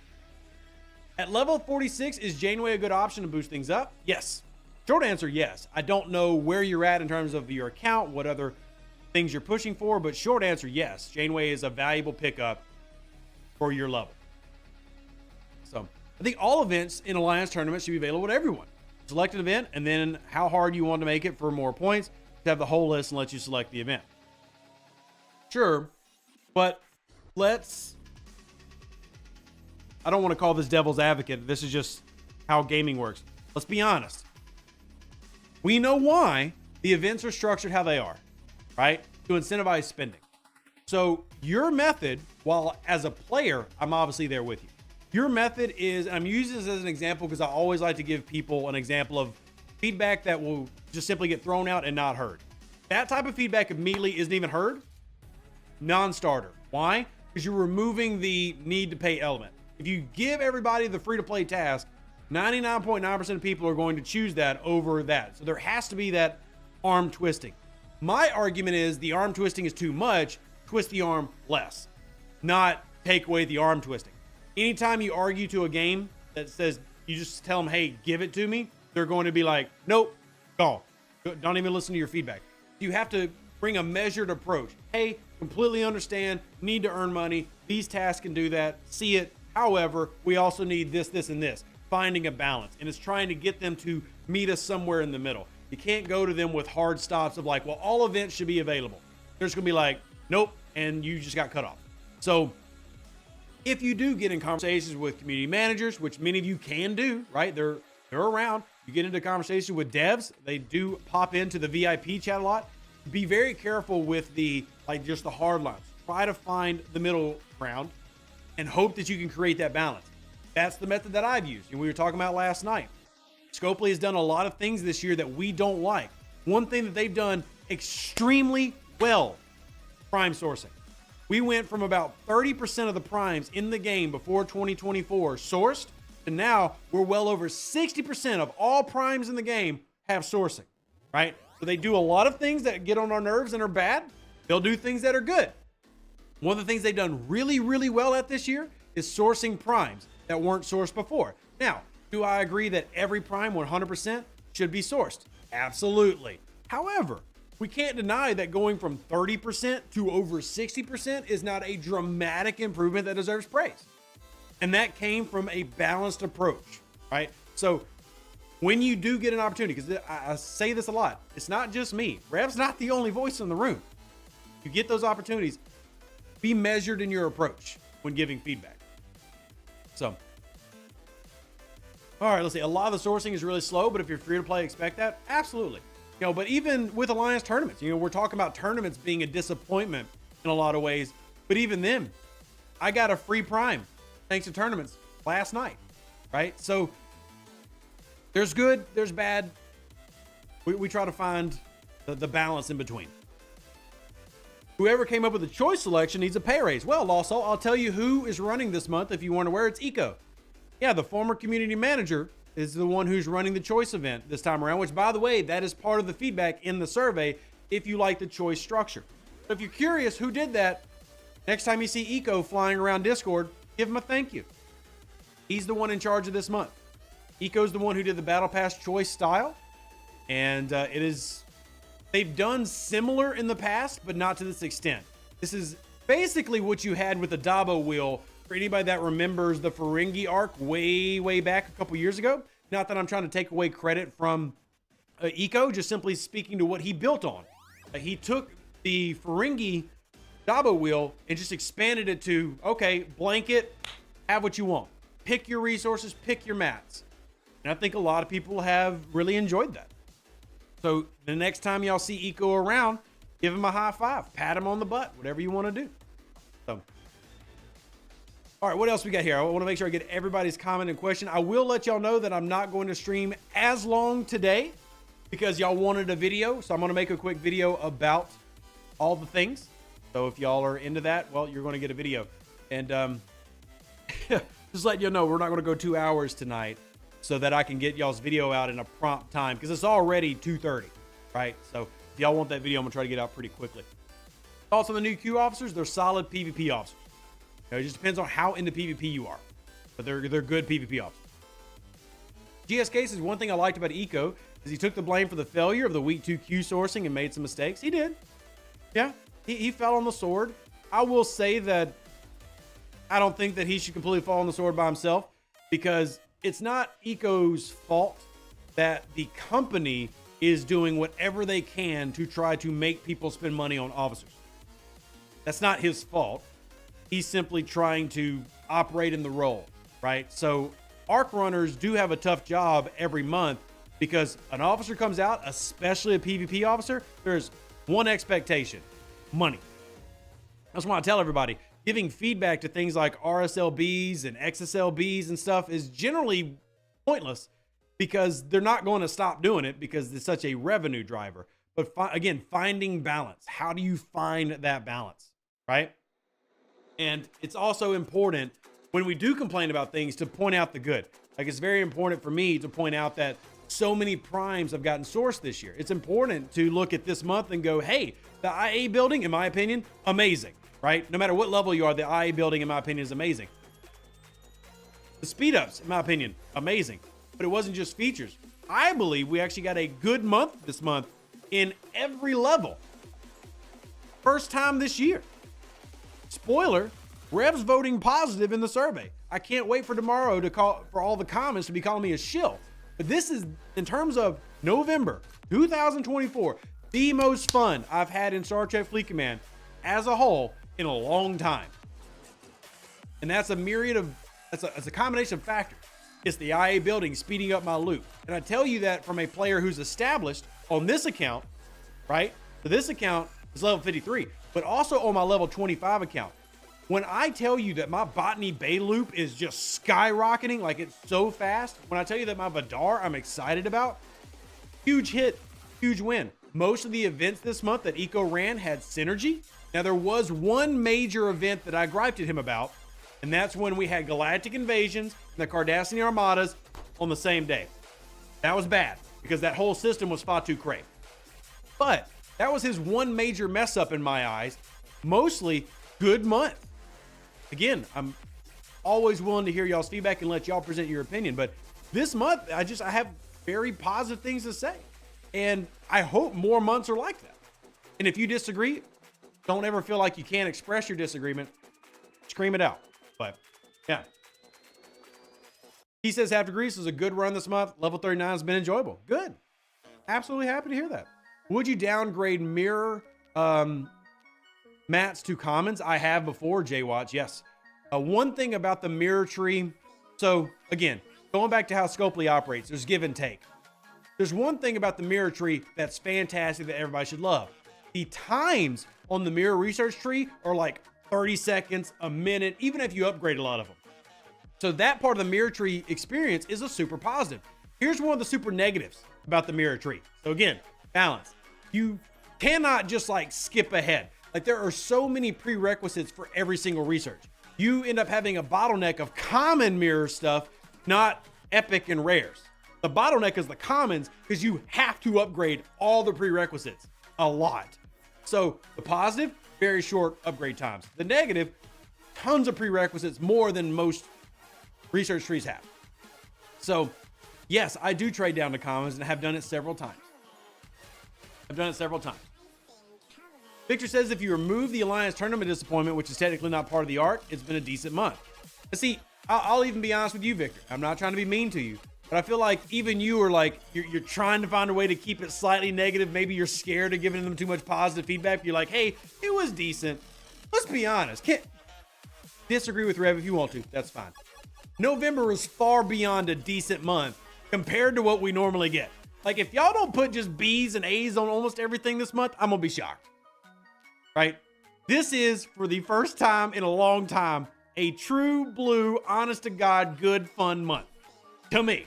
At level 46, is Janeway a good option to boost things up? Yes. Short answer, yes. I don't know where you're at in terms of your account, what other things you're pushing for, but short answer, yes. Janeway is a valuable pickup for your level. So I think all events in Alliance tournaments should be available to everyone. Select an event, and then how hard you want to make it for more points to have the whole list and let you select the event. Sure, but I don't want to call this devil's advocate. This is just how gaming works. Let's be honest. We know why the events are structured how they are, right? To incentivize spending. So your method, while as a player, I'm obviously there with you. Your method is, and I'm using this as an example because I always like to give people an example of feedback that will just simply get thrown out and not heard. That type of feedback immediately isn't even heard. Non-starter. Why? Because you're removing the need to pay element. If you give everybody the free-to-play task, 99.9% of people are going to choose that over that. So there has to be that arm twisting. My argument is the arm twisting is too much. Twist the arm less, not take away the arm twisting. Anytime you argue to a game that says, you just tell them, hey, give it to me, they're going to be like, nope, go. Don't even listen to your feedback. You have to bring a measured approach. Hey, completely understand, need to earn money. These tasks can do that. See it. However, we also need this, this, and this. Finding a balance. And it's trying to get them to meet us somewhere in the middle. You can't go to them with hard stops of like, well, all events should be available. They're just going to be like, nope, and you just got cut off. So if you do get in conversations with community managers, which many of you can do, right? They're around. You get into conversations with devs. They do pop into the VIP chat a lot. Be very careful with just the hard lines. Try to find the middle ground and hope that you can create that balance. That's the method that I've used. And we were talking about last night. Scopely has done a lot of things this year that we don't like. One thing that they've done extremely well, prime sourcing. We went from about 30% of the primes in the game before 2024 sourced, and now we're well over 60% of all primes in the game have sourcing, right? So they do a lot of things that get on our nerves and are bad. They'll do things that are good. One of the things they've done really, really well at this year is sourcing primes that weren't sourced before. Now, do I agree that every prime 100% should be sourced? Absolutely. However, we can't deny that going from 30% to over 60% is not a dramatic improvement that deserves praise. And that came from a balanced approach, right? So when you do get an opportunity, because I say this a lot, it's not just me. Rev's not the only voice in the room. You get those opportunities, be measured in your approach. when giving feedback. So, all right, let's see. A lot of the sourcing is really slow, but if you're free to play, expect that. Absolutely. You know, but even with Alliance tournaments, you know, we're talking about tournaments being a disappointment in a lot of ways. But even then, I got a free Prime thanks to tournaments last night, right? So there's good, there's bad. We try to find the balance in between. Whoever came up with the choice selection needs a pay raise. Well, also, I'll tell you who is running this month if you weren't aware. It's Eco. Yeah, the former community manager is the one who's running the choice event this time around, which, by the way, that is part of the feedback in the survey if you like the choice structure. But if you're curious who did that, next time you see Eco flying around Discord, give him a thank you. He's the one in charge of this month. Eco's the one who did the Battle Pass choice style, and they've done similar in the past, but not to this extent. This is basically what you had with the Dabo wheel. For anybody that remembers the Ferengi arc way back a couple years ago, not that I'm trying to take away credit from Eco, just simply speaking to what he built on. He took the Ferengi Dabo wheel and just expanded it to, okay, blanket, have what you want. Pick your resources, pick your mats. And I think a lot of people have really enjoyed that. So the next time y'all see Eco around, give him a high five, pat him on the butt, whatever you want to do. So, all right, what else we got here? I want to make sure I get everybody's comment and question. I will let y'all know that I'm not going to stream as long today because y'all wanted a video. So I'm going to make a quick video about all the things. So if y'all are into that, well, you're going to get a video. And just letting you know, we're not going to go 2 hours tonight so that I can get y'all's video out in a prompt time because it's already 2:30, right? So if y'all want that video, I'm going to try to get out pretty quickly. Also, the new Q officers, they're solid PvP officers. You know, it just depends on how into PvP you are, but they're good PvP officers. GS Cases, one thing I liked about Eco is he took the blame for the failure of the week 2 Q sourcing and made some mistakes. He did. Yeah, he fell on the sword. I will say that I don't think that he should completely fall on the sword by himself because it's not Eco's fault that the company is doing whatever they can to try to make people spend money on officers. That's not his fault. He's simply trying to operate in the role, right? So ARC runners do have a tough job every month because an officer comes out, especially a PvP officer, there's one expectation: money. That's why I tell everybody, giving feedback to things like RSLBs and XSLBs and stuff is generally pointless because they're not going to stop doing it because it's such a revenue driver. But again, finding balance. How do you find that balance, right? And it's also important when we do complain about things to point out the good. Like, it's very important for me to point out that so many primes have gotten sourced this year. It's important to look at this month and go, hey, the IA building, in my opinion, amazing, right? No matter what level you are, the IA building, in my opinion, is amazing. The speed ups, in my opinion, amazing. But it wasn't just features. I believe we actually got a good month this month in every level. First time this year. Spoiler, Rev's voting positive in the survey. I can't wait for tomorrow for all the comments to be calling me a shill. But this is, in terms of November 2024, the most fun I've had in Star Trek Fleet Command as a whole in a long time. And that's a combination of factors. It's the IA building speeding up my loot. And I tell you that from a player who's established on this account, right? So this account is level 53, but also on my level 25 account. When I tell you that my Botany Bay loop is just skyrocketing, like it's so fast, when I tell you that my Vidar I'm excited about, huge hit, huge win. Most of the events this month that Eco ran had synergy. Now, there was one major event that I griped at him about, and that's when we had Galactic Invasions and the Cardassian Armadas on the same day. That was bad, because that whole system was Fatu Crave. But that was his one major mess up in my eyes. Mostly good month. Again, I'm always willing to hear y'all's feedback and let y'all present your opinion. But this month, I have very positive things to say. And I hope more months are like that. And if you disagree, don't ever feel like you can't express your disagreement. Scream it out. But yeah. He says Half Degrees was a good run this month. Level 39 has been enjoyable. Good. Absolutely happy to hear that. Would you downgrade mirror mats to commons? I have before, J-Watch. Yes. One thing about the mirror tree. So again, going back to how Scopely operates, there's give and take. There's one thing about the mirror tree that's fantastic that everybody should love. The times on the mirror research tree are like 30 seconds, a minute, even if you upgrade a lot of them. So that part of the mirror tree experience is a super positive. Here's one of the super negatives about the mirror tree. So again, balance. You cannot just like skip ahead. Like there are so many prerequisites for every single research. You end up having a bottleneck of common mirror stuff, not epic and rares. The bottleneck is the commons because you have to upgrade all the prerequisites a lot. So the positive, very short upgrade times. The negative, tons of prerequisites, more than most research trees have. So yes, I do trade down to commons and have done it several times. Victor says if you remove the Alliance Tournament disappointment, which is technically not part of the arc, it's been a decent month. But see, I'll even be honest with you, Victor. I'm not trying to be mean to you, but I feel like even you are like, you're trying to find a way to keep it slightly negative. Maybe you're scared of giving them too much positive feedback. You're like, hey, it was decent. Let's be honest. Can't disagree with Rev if you want to. That's fine. November is far beyond a decent month compared to what we normally get. Like if y'all don't put just B's and A's on almost everything this month, I'm gonna be shocked. Right? This is, for the first time in a long time, a true blue, honest to God, good, fun month. To me.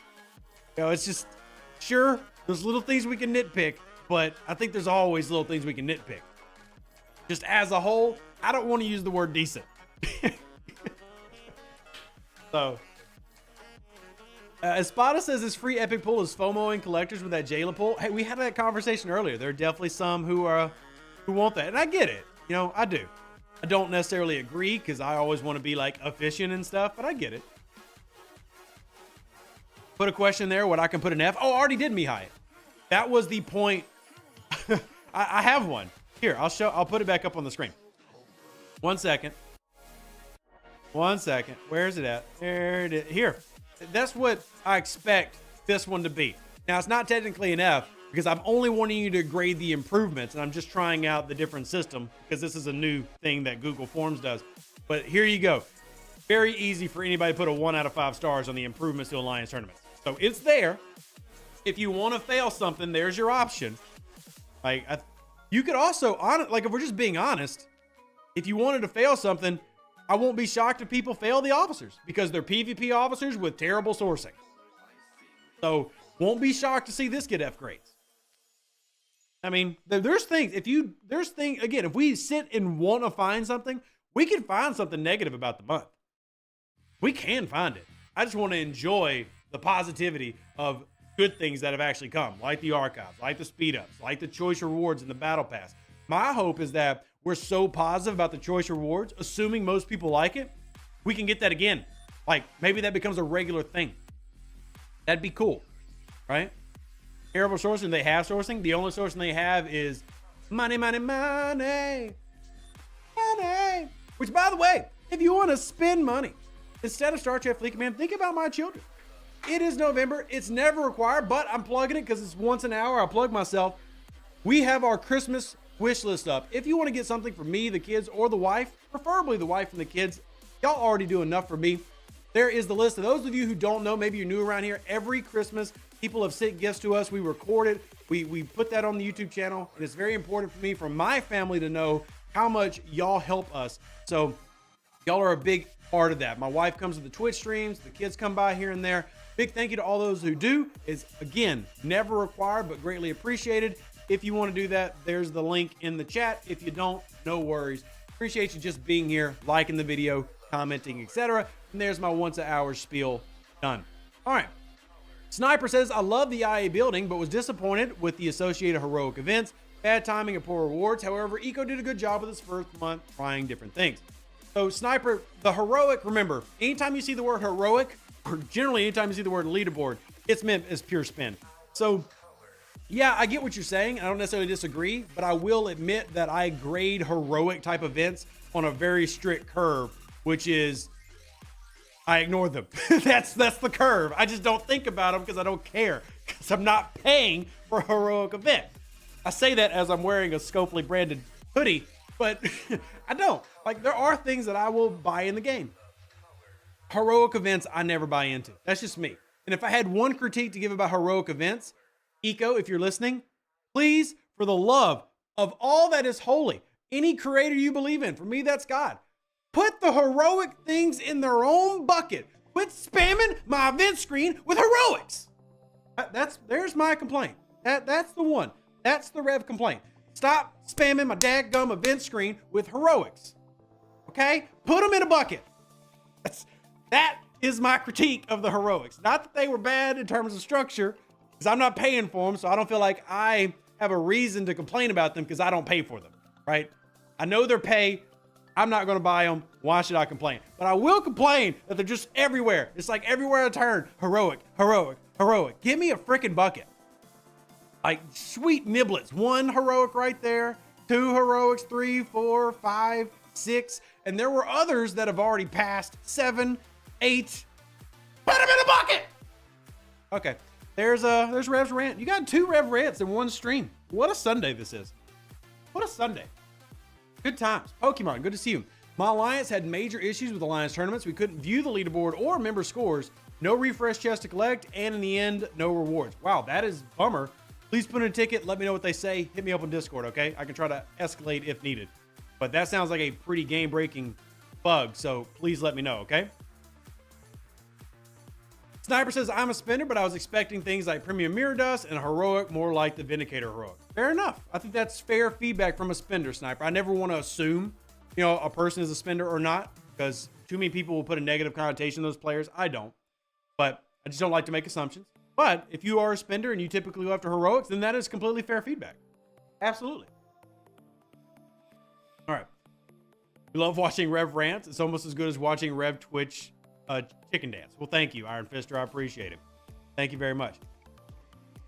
You know, it's just, sure, there's little things we can nitpick, but I think there's always little things we can nitpick. Just as a whole, I don't want to use the word decent. So, Espada says this free epic pull is FOMOing collectors with that Jayla pull. Hey, we had that conversation earlier. There are definitely some who want that, and I get it. You know, I do. I don't necessarily agree because I always want to be like efficient and stuff, but I get it. Put a question there, what I can put an F. Oh, I already did Mihai. That was the point. I have one. Here, I'll put it back up on the screen. 1 second. Where's it at? There it is. Here. That's what I expect this one to be. Now, it's not technically an F because I'm only wanting you to grade the improvements, and I'm just trying out the different system because this is a new thing that Google Forms does. But here you go. Very easy for anybody to put a 1 out of 5 stars on the improvements to Alliance tournaments. So it's there. If you want to fail something, there's your option. Like you could also, like if we're just being honest, if you wanted to fail something, I won't be shocked if people fail the officers because they're PvP officers with terrible sourcing. So won't be shocked to see this get F grades. I mean, there's things, again, if we sit and want to find something, we can find something negative about the month. We can find it. I just want to enjoy the positivity of good things that have actually come, like the archives, like the speed ups, like the choice rewards in the battle pass. My hope is that we're so positive about the choice rewards, assuming most people like it, we can get that again. Like maybe that becomes a regular thing. That'd be cool, right? Terrible sourcing, they have sourcing. The only sourcing they have is money. Which, by the way, if you want to spend money, instead of Star Trek Fleet Command, think about my children. It is November. It's never required, but I'm plugging it because it's once an hour. I plug myself. We have our Christmas wish list up. If you want to get something for me, the kids, or the wife, preferably the wife and the kids, y'all already do enough for me. There is the list. Of those of you who don't know, maybe you're new around here, every Christmas, people have sent gifts to us. We record it. We put that on the YouTube channel, and it's very important for me, for my family to know how much y'all help us. So y'all are a big part of that. My wife comes to the Twitch streams. The kids come by here and there. Big thank you to all those who do. It's, again, never required, but greatly appreciated. If you want to do that, there's the link in the chat. If you don't, no worries. Appreciate you just being here, liking the video, commenting, etc. And there's my once an hour spiel done. All right. Sniper says, I love the IA building, but was disappointed with the associated heroic events. Bad timing and poor rewards. However, Eco did a good job with his first month trying different things. So Sniper, the heroic, remember, anytime you see the word heroic, or generally anytime you see the word leaderboard, it's meant as pure spin. So yeah, I get what you're saying. I don't necessarily disagree, but I will admit that I grade heroic type events on a very strict curve, which is I ignore them. That's the curve. I just don't think about them because I don't care, because I'm not paying for a heroic event. I say that as I'm wearing a Scopely branded hoodie, but I don't. Like, there are things that I will buy in the game. heroic events, I never buy into. That's just me. And if I had one critique to give about heroic events, Eco, if you're listening, please, for the love of all that is holy, any creator you believe in, for me, that's God, put the heroic things in their own bucket. Quit spamming my event screen with heroics. There's my complaint. That's the one. That's the Rev complaint. Stop spamming my dadgum event screen with heroics. Okay? Put them in a bucket. That is my critique of the heroics. Not that they were bad in terms of structure, because I'm not paying for them, so I don't feel like I have a reason to complain about them because I don't pay for them, right? I know they're pay. I'm not going to buy them. Why should I complain? But I will complain that they're just everywhere. It's like everywhere I turn, heroic, heroic, heroic. Give me a freaking bucket. Like sweet niblets. 1 heroic right there. 2 heroics, 3, 4, 5, 6. And there were others that have already passed 7, 8. Put them in a bucket. Okay. There's Rev's rant. You got 2 Rev rants in one stream. What a Sunday this is. What a Sunday. Good times. Pokemon, good to see you. My alliance had major issues with alliance tournaments. We couldn't view the leaderboard or member scores. No refresh chest to collect, and in the end, no rewards. Wow, that is a bummer. Please put in a ticket. Let me know what they say. Hit me up on Discord, okay? I can try to escalate if needed. But that sounds like a pretty game-breaking bug, so please let me know, okay? Sniper says, I'm a spender, but I was expecting things like Premium Mirror Dust and Heroic more like the Vindicator Heroic. Fair enough. I think that's fair feedback from a spender, Sniper. I never want to assume, a person is a spender or not, because too many people will put a negative connotation on those players. I don't. But I just don't like to make assumptions. But if you are a spender and you typically go after Heroics, then that is completely fair feedback. Absolutely. All right. We love watching Rev rants. It's almost as good as watching Rev Twitch chicken dance. Well, thank you, Iron Fister. I appreciate it. Thank you very much.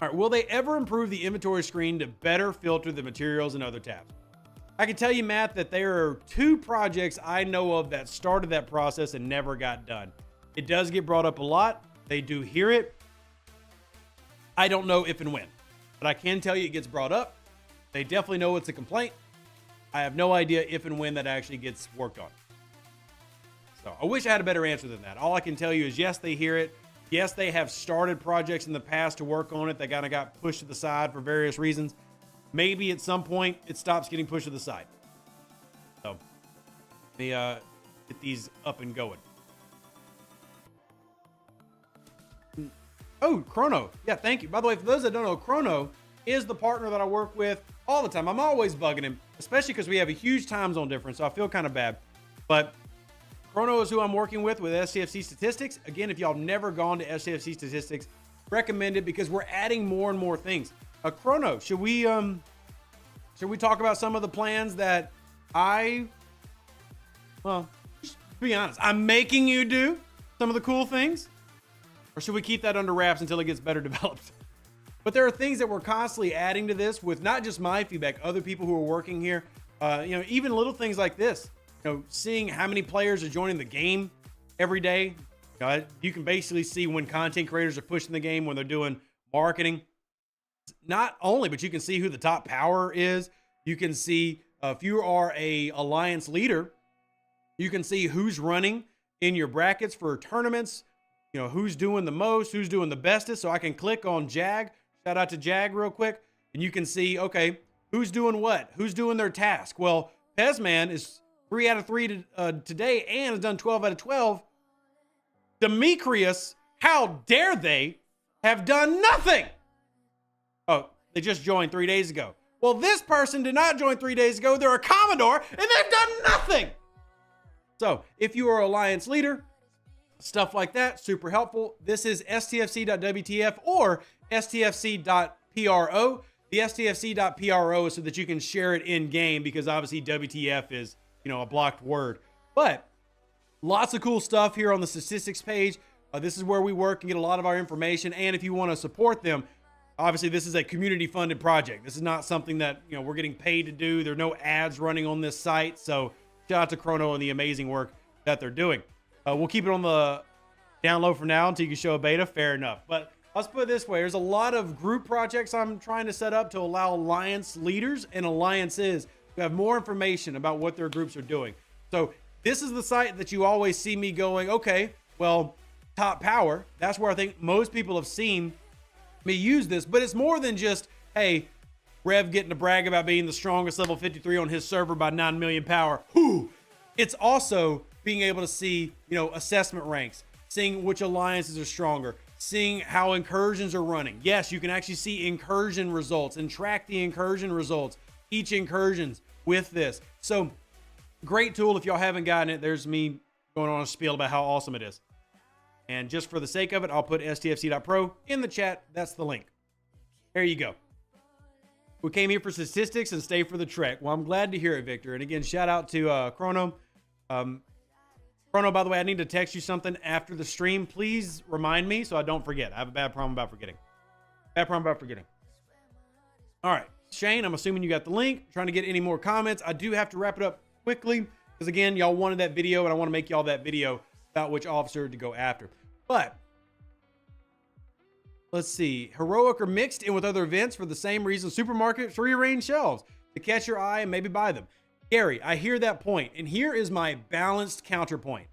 All right. Will they ever improve the inventory screen to better filter the materials and other tabs? I can tell you, Matt, that there are 2 projects I know of that started that process and never got done. It does get brought up a lot. They do hear it. I don't know if and when, but I can tell you it gets brought up. They definitely know it's a complaint. I have no idea if and when that actually gets worked on. So I wish I had a better answer than that. All I can tell you is, yes, they hear it. Yes, they have started projects in the past to work on it. They kind of got pushed to the side for various reasons. Maybe at some point it stops getting pushed to the side. So they get these up and going. Oh, Chrono. Yeah, thank you. By the way, for those that don't know, Chrono is the partner that I work with all the time. I'm always bugging him, especially because we have a huge time zone difference, so I feel kind of bad. But Chrono is who I'm working with STFC Statistics. Again, if y'all have never gone to STFC Statistics, recommend it because we're adding more and more things. Chrono, should we talk about some of the plans that just be honest, I'm making you do some of the cool things? Or should we keep that under wraps until it gets better developed? But there are things that we're constantly adding to this with not just my feedback, other people who are working here. Even little things like this. Seeing how many players are joining the game every day. You can basically see when content creators are pushing the game, when they're doing marketing. Not only, but you can see who the top power is. You can see if you are a alliance leader, you can see who's running in your brackets for tournaments. Who's doing the most, who's doing the bestest. So I can click on Jag. Shout out to Jag real quick. And you can see, okay, who's doing what? Who's doing their task? Well, Pezman is 3 out of 3 today and has done 12 out of 12. Demetrius, how dare they have done nothing? Oh, they just joined 3 days ago. Well, this person did not join 3 days ago. They're a Commodore and they've done nothing. So if you are an alliance leader, stuff like that, super helpful. This is stfc.wtf or stfc.pro. The stfc.pro is so that you can share it in game because obviously WTF is, a blocked word. But lots of cool stuff here on the statistics page. This is where we work and get a lot of our information. And if you want to support them, obviously this is a community funded project. This is not something that, we're getting paid to do. There are no ads running on this site. So shout out to Chrono and the amazing work that they're doing. We'll keep it on the down low for now until you can show a beta. Fair enough. But let's put it this way. There's a lot of group projects I'm trying to set up to allow alliance leaders and alliances to have more information about what their groups are doing. So this is the site that you always see me going, okay, Well, top power, that's where I think most people have seen me use this, but it's more than just, hey, Rev getting to brag about being the strongest level 53 on his server by 9 million power. Whew. It's also being able to see, assessment ranks, seeing which alliances are stronger, seeing how incursions are running. Yes, you can actually see incursion results and track the incursion results, each incursions with this. So great tool. If y'all haven't gotten it, there's me going on a spiel about how awesome it is. And just for the sake of it, I'll put stfc.pro in the chat. That's the link. There you go. We came here for statistics and stay for the trek. Well, I'm glad to hear it, Victor. And again, shout out to Chrono. Chrono, by the way, I need to text you something after the stream. Please remind me so I don't forget. I have a bad problem about forgetting. All right. Shane, I'm assuming you got the link. I'm trying to get any more comments. I do have to wrap it up quickly because, again, y'all wanted that video, and I want to make y'all that video about which officer to go after. But let's see. Heroic or mixed in with other events for the same reason. Supermarkets rearrange shelves to catch your eye and maybe buy them. Gary, I hear that point, and here is my balanced counterpoint.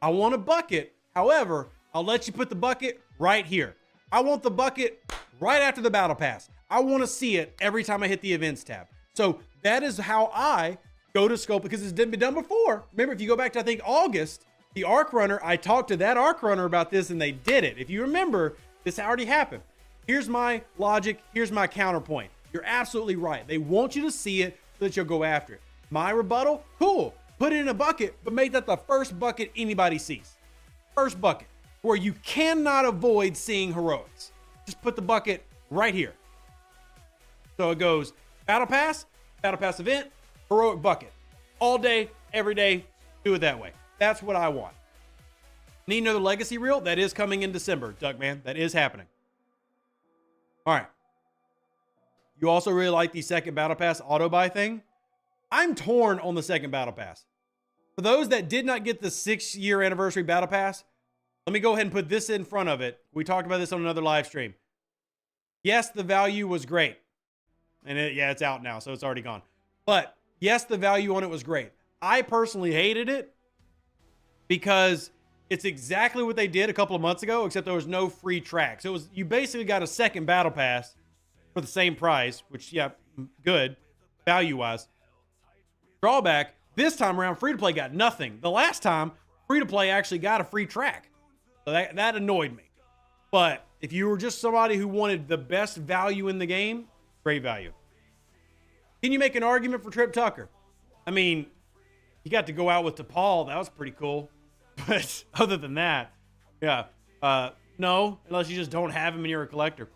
I want a bucket. However, I'll let you put the bucket right here. I want the bucket right after the battle pass. I want to see it every time I hit the events tab. So that is how I go to scope, because it's been done before. Remember, if you go back to, I think, August, the Arc Runner, I talked to that Arc Runner about this and they did it. If you remember, this already happened. Here's my logic. Here's my counterpoint. You're absolutely right. They want you to see it so that you'll go after it. My rebuttal, cool. Put it in a bucket, but make that the first bucket anybody sees. First bucket, where you cannot avoid seeing heroics. Just put the bucket right here. So it goes battle pass event, heroic bucket. All day, every day, do it that way. That's what I want. Need another legacy reel? That is coming in December, Duckman. That is happening. All right. You also really like the second battle pass auto buy thing? I'm torn on the second battle pass. For those that did not get the 6-year anniversary battle pass, let me go ahead and put this in front of it. We talked about this on another live stream. Yes, the value was great. And it's out now, so it's already gone. But yes, the value on it was great. I personally hated it because it's exactly what they did a couple of months ago, except there was no free tracks. It was, you basically got a second battle pass for the same price, which, yeah, good value-wise. Drawback, this time around, free-to-play got nothing. The last time, free-to-play actually got a free track. So that annoyed me. But if you were just somebody who wanted the best value in the game, great value. Can you make an argument for Trip Tucker? I mean, you got to go out with DePaul. That was pretty cool. But other than that, yeah. No, unless you just don't have him and you're a collector.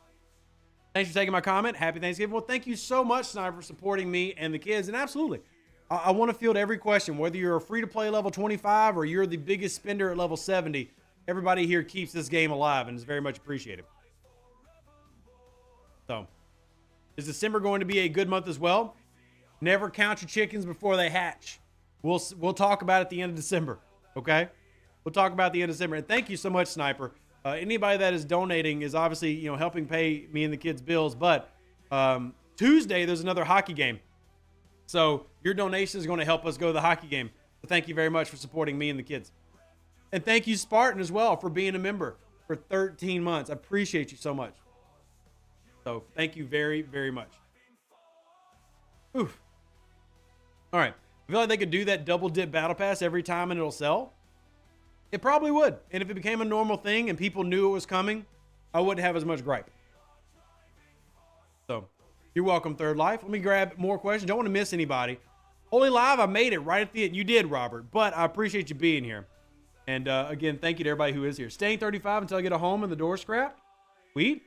Thanks for taking my comment. Happy Thanksgiving. Well, thank you so much, Sniper, for supporting me and the kids. And absolutely, I want to field every question, whether you're a free-to-play level 25 or you're the biggest spender at level 70. Everybody here keeps this game alive and is very much appreciated. So, is December going to be a good month as well? Never count your chickens before they hatch. We'll talk about it at the end of December, okay? We'll talk about the end of December. And thank you so much, Sniper. Anybody that is donating is obviously, helping pay me and the kids' bills. But Tuesday, there's another hockey game. So your donation is going to help us go to the hockey game. So thank you very much for supporting me and the kids. And thank you, Spartan, as well, for being a member for 13 months. I appreciate you so much. So thank you very, very much. Oof. All right. I feel like they could do that double dip battle pass every time and it'll sell. It probably would. And if it became a normal thing and people knew it was coming, I wouldn't have as much gripe. So you're welcome, Third Life. Let me grab more questions. Don't want to miss anybody. Holy Live, I made it right at the end. You did, Robert. But I appreciate you being here. And again, thank you to everybody who is here. Staying 35 until I get a home and the door scrapped. Sweet.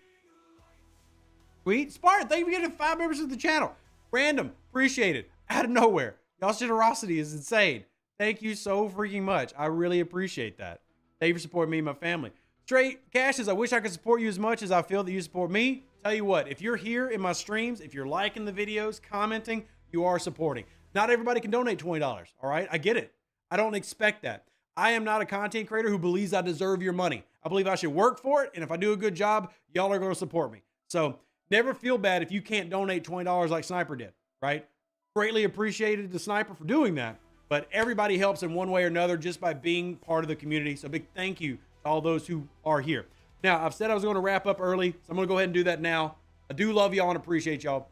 Spartan, thank you for getting 5 members of the channel. Random. Appreciate it. Out of nowhere. Y'all's generosity is insane. Thank you so freaking much. I really appreciate that. Thank you for supporting me and my family. Straight Cashes, I wish I could support you as much as I feel that you support me. Tell you what, if you're here in my streams, if you're liking the videos, commenting, you are supporting. Not everybody can donate $20, all right? I get it. I don't expect that. I am not a content creator who believes I deserve your money. I believe I should work for it, and if I do a good job, y'all are going to support me. So never feel bad if you can't donate $20 like Sniper did, right? Greatly appreciated the Sniper for doing that. but everybody helps in one way or another just by being part of the community. So big thank you to all those who are here. Now, I've said I was going to wrap up early, so I'm going to go ahead and do that now. I do love y'all and appreciate y'all.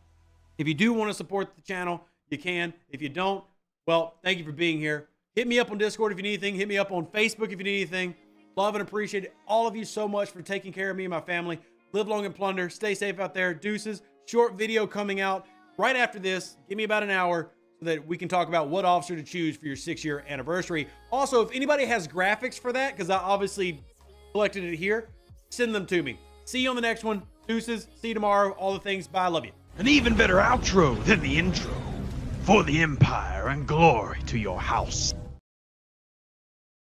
If you do want to support the channel, you can. If you don't, well, thank you for being here. Hit me up on Discord if you need anything. Hit me up on Facebook if you need anything. Love and appreciate all of you so much for taking care of me and my family. Live long and plunder. Stay safe out there. Deuces. Short video coming out right after this. Give me about an hour so that we can talk about what officer to choose for your 6-year anniversary. Also, if anybody has graphics for that, because I obviously collected it here, send them to me. See you on the next one. Deuces. See you tomorrow. All the things. Bye. Love you. An even better outro than the intro. For the Empire and glory to your house.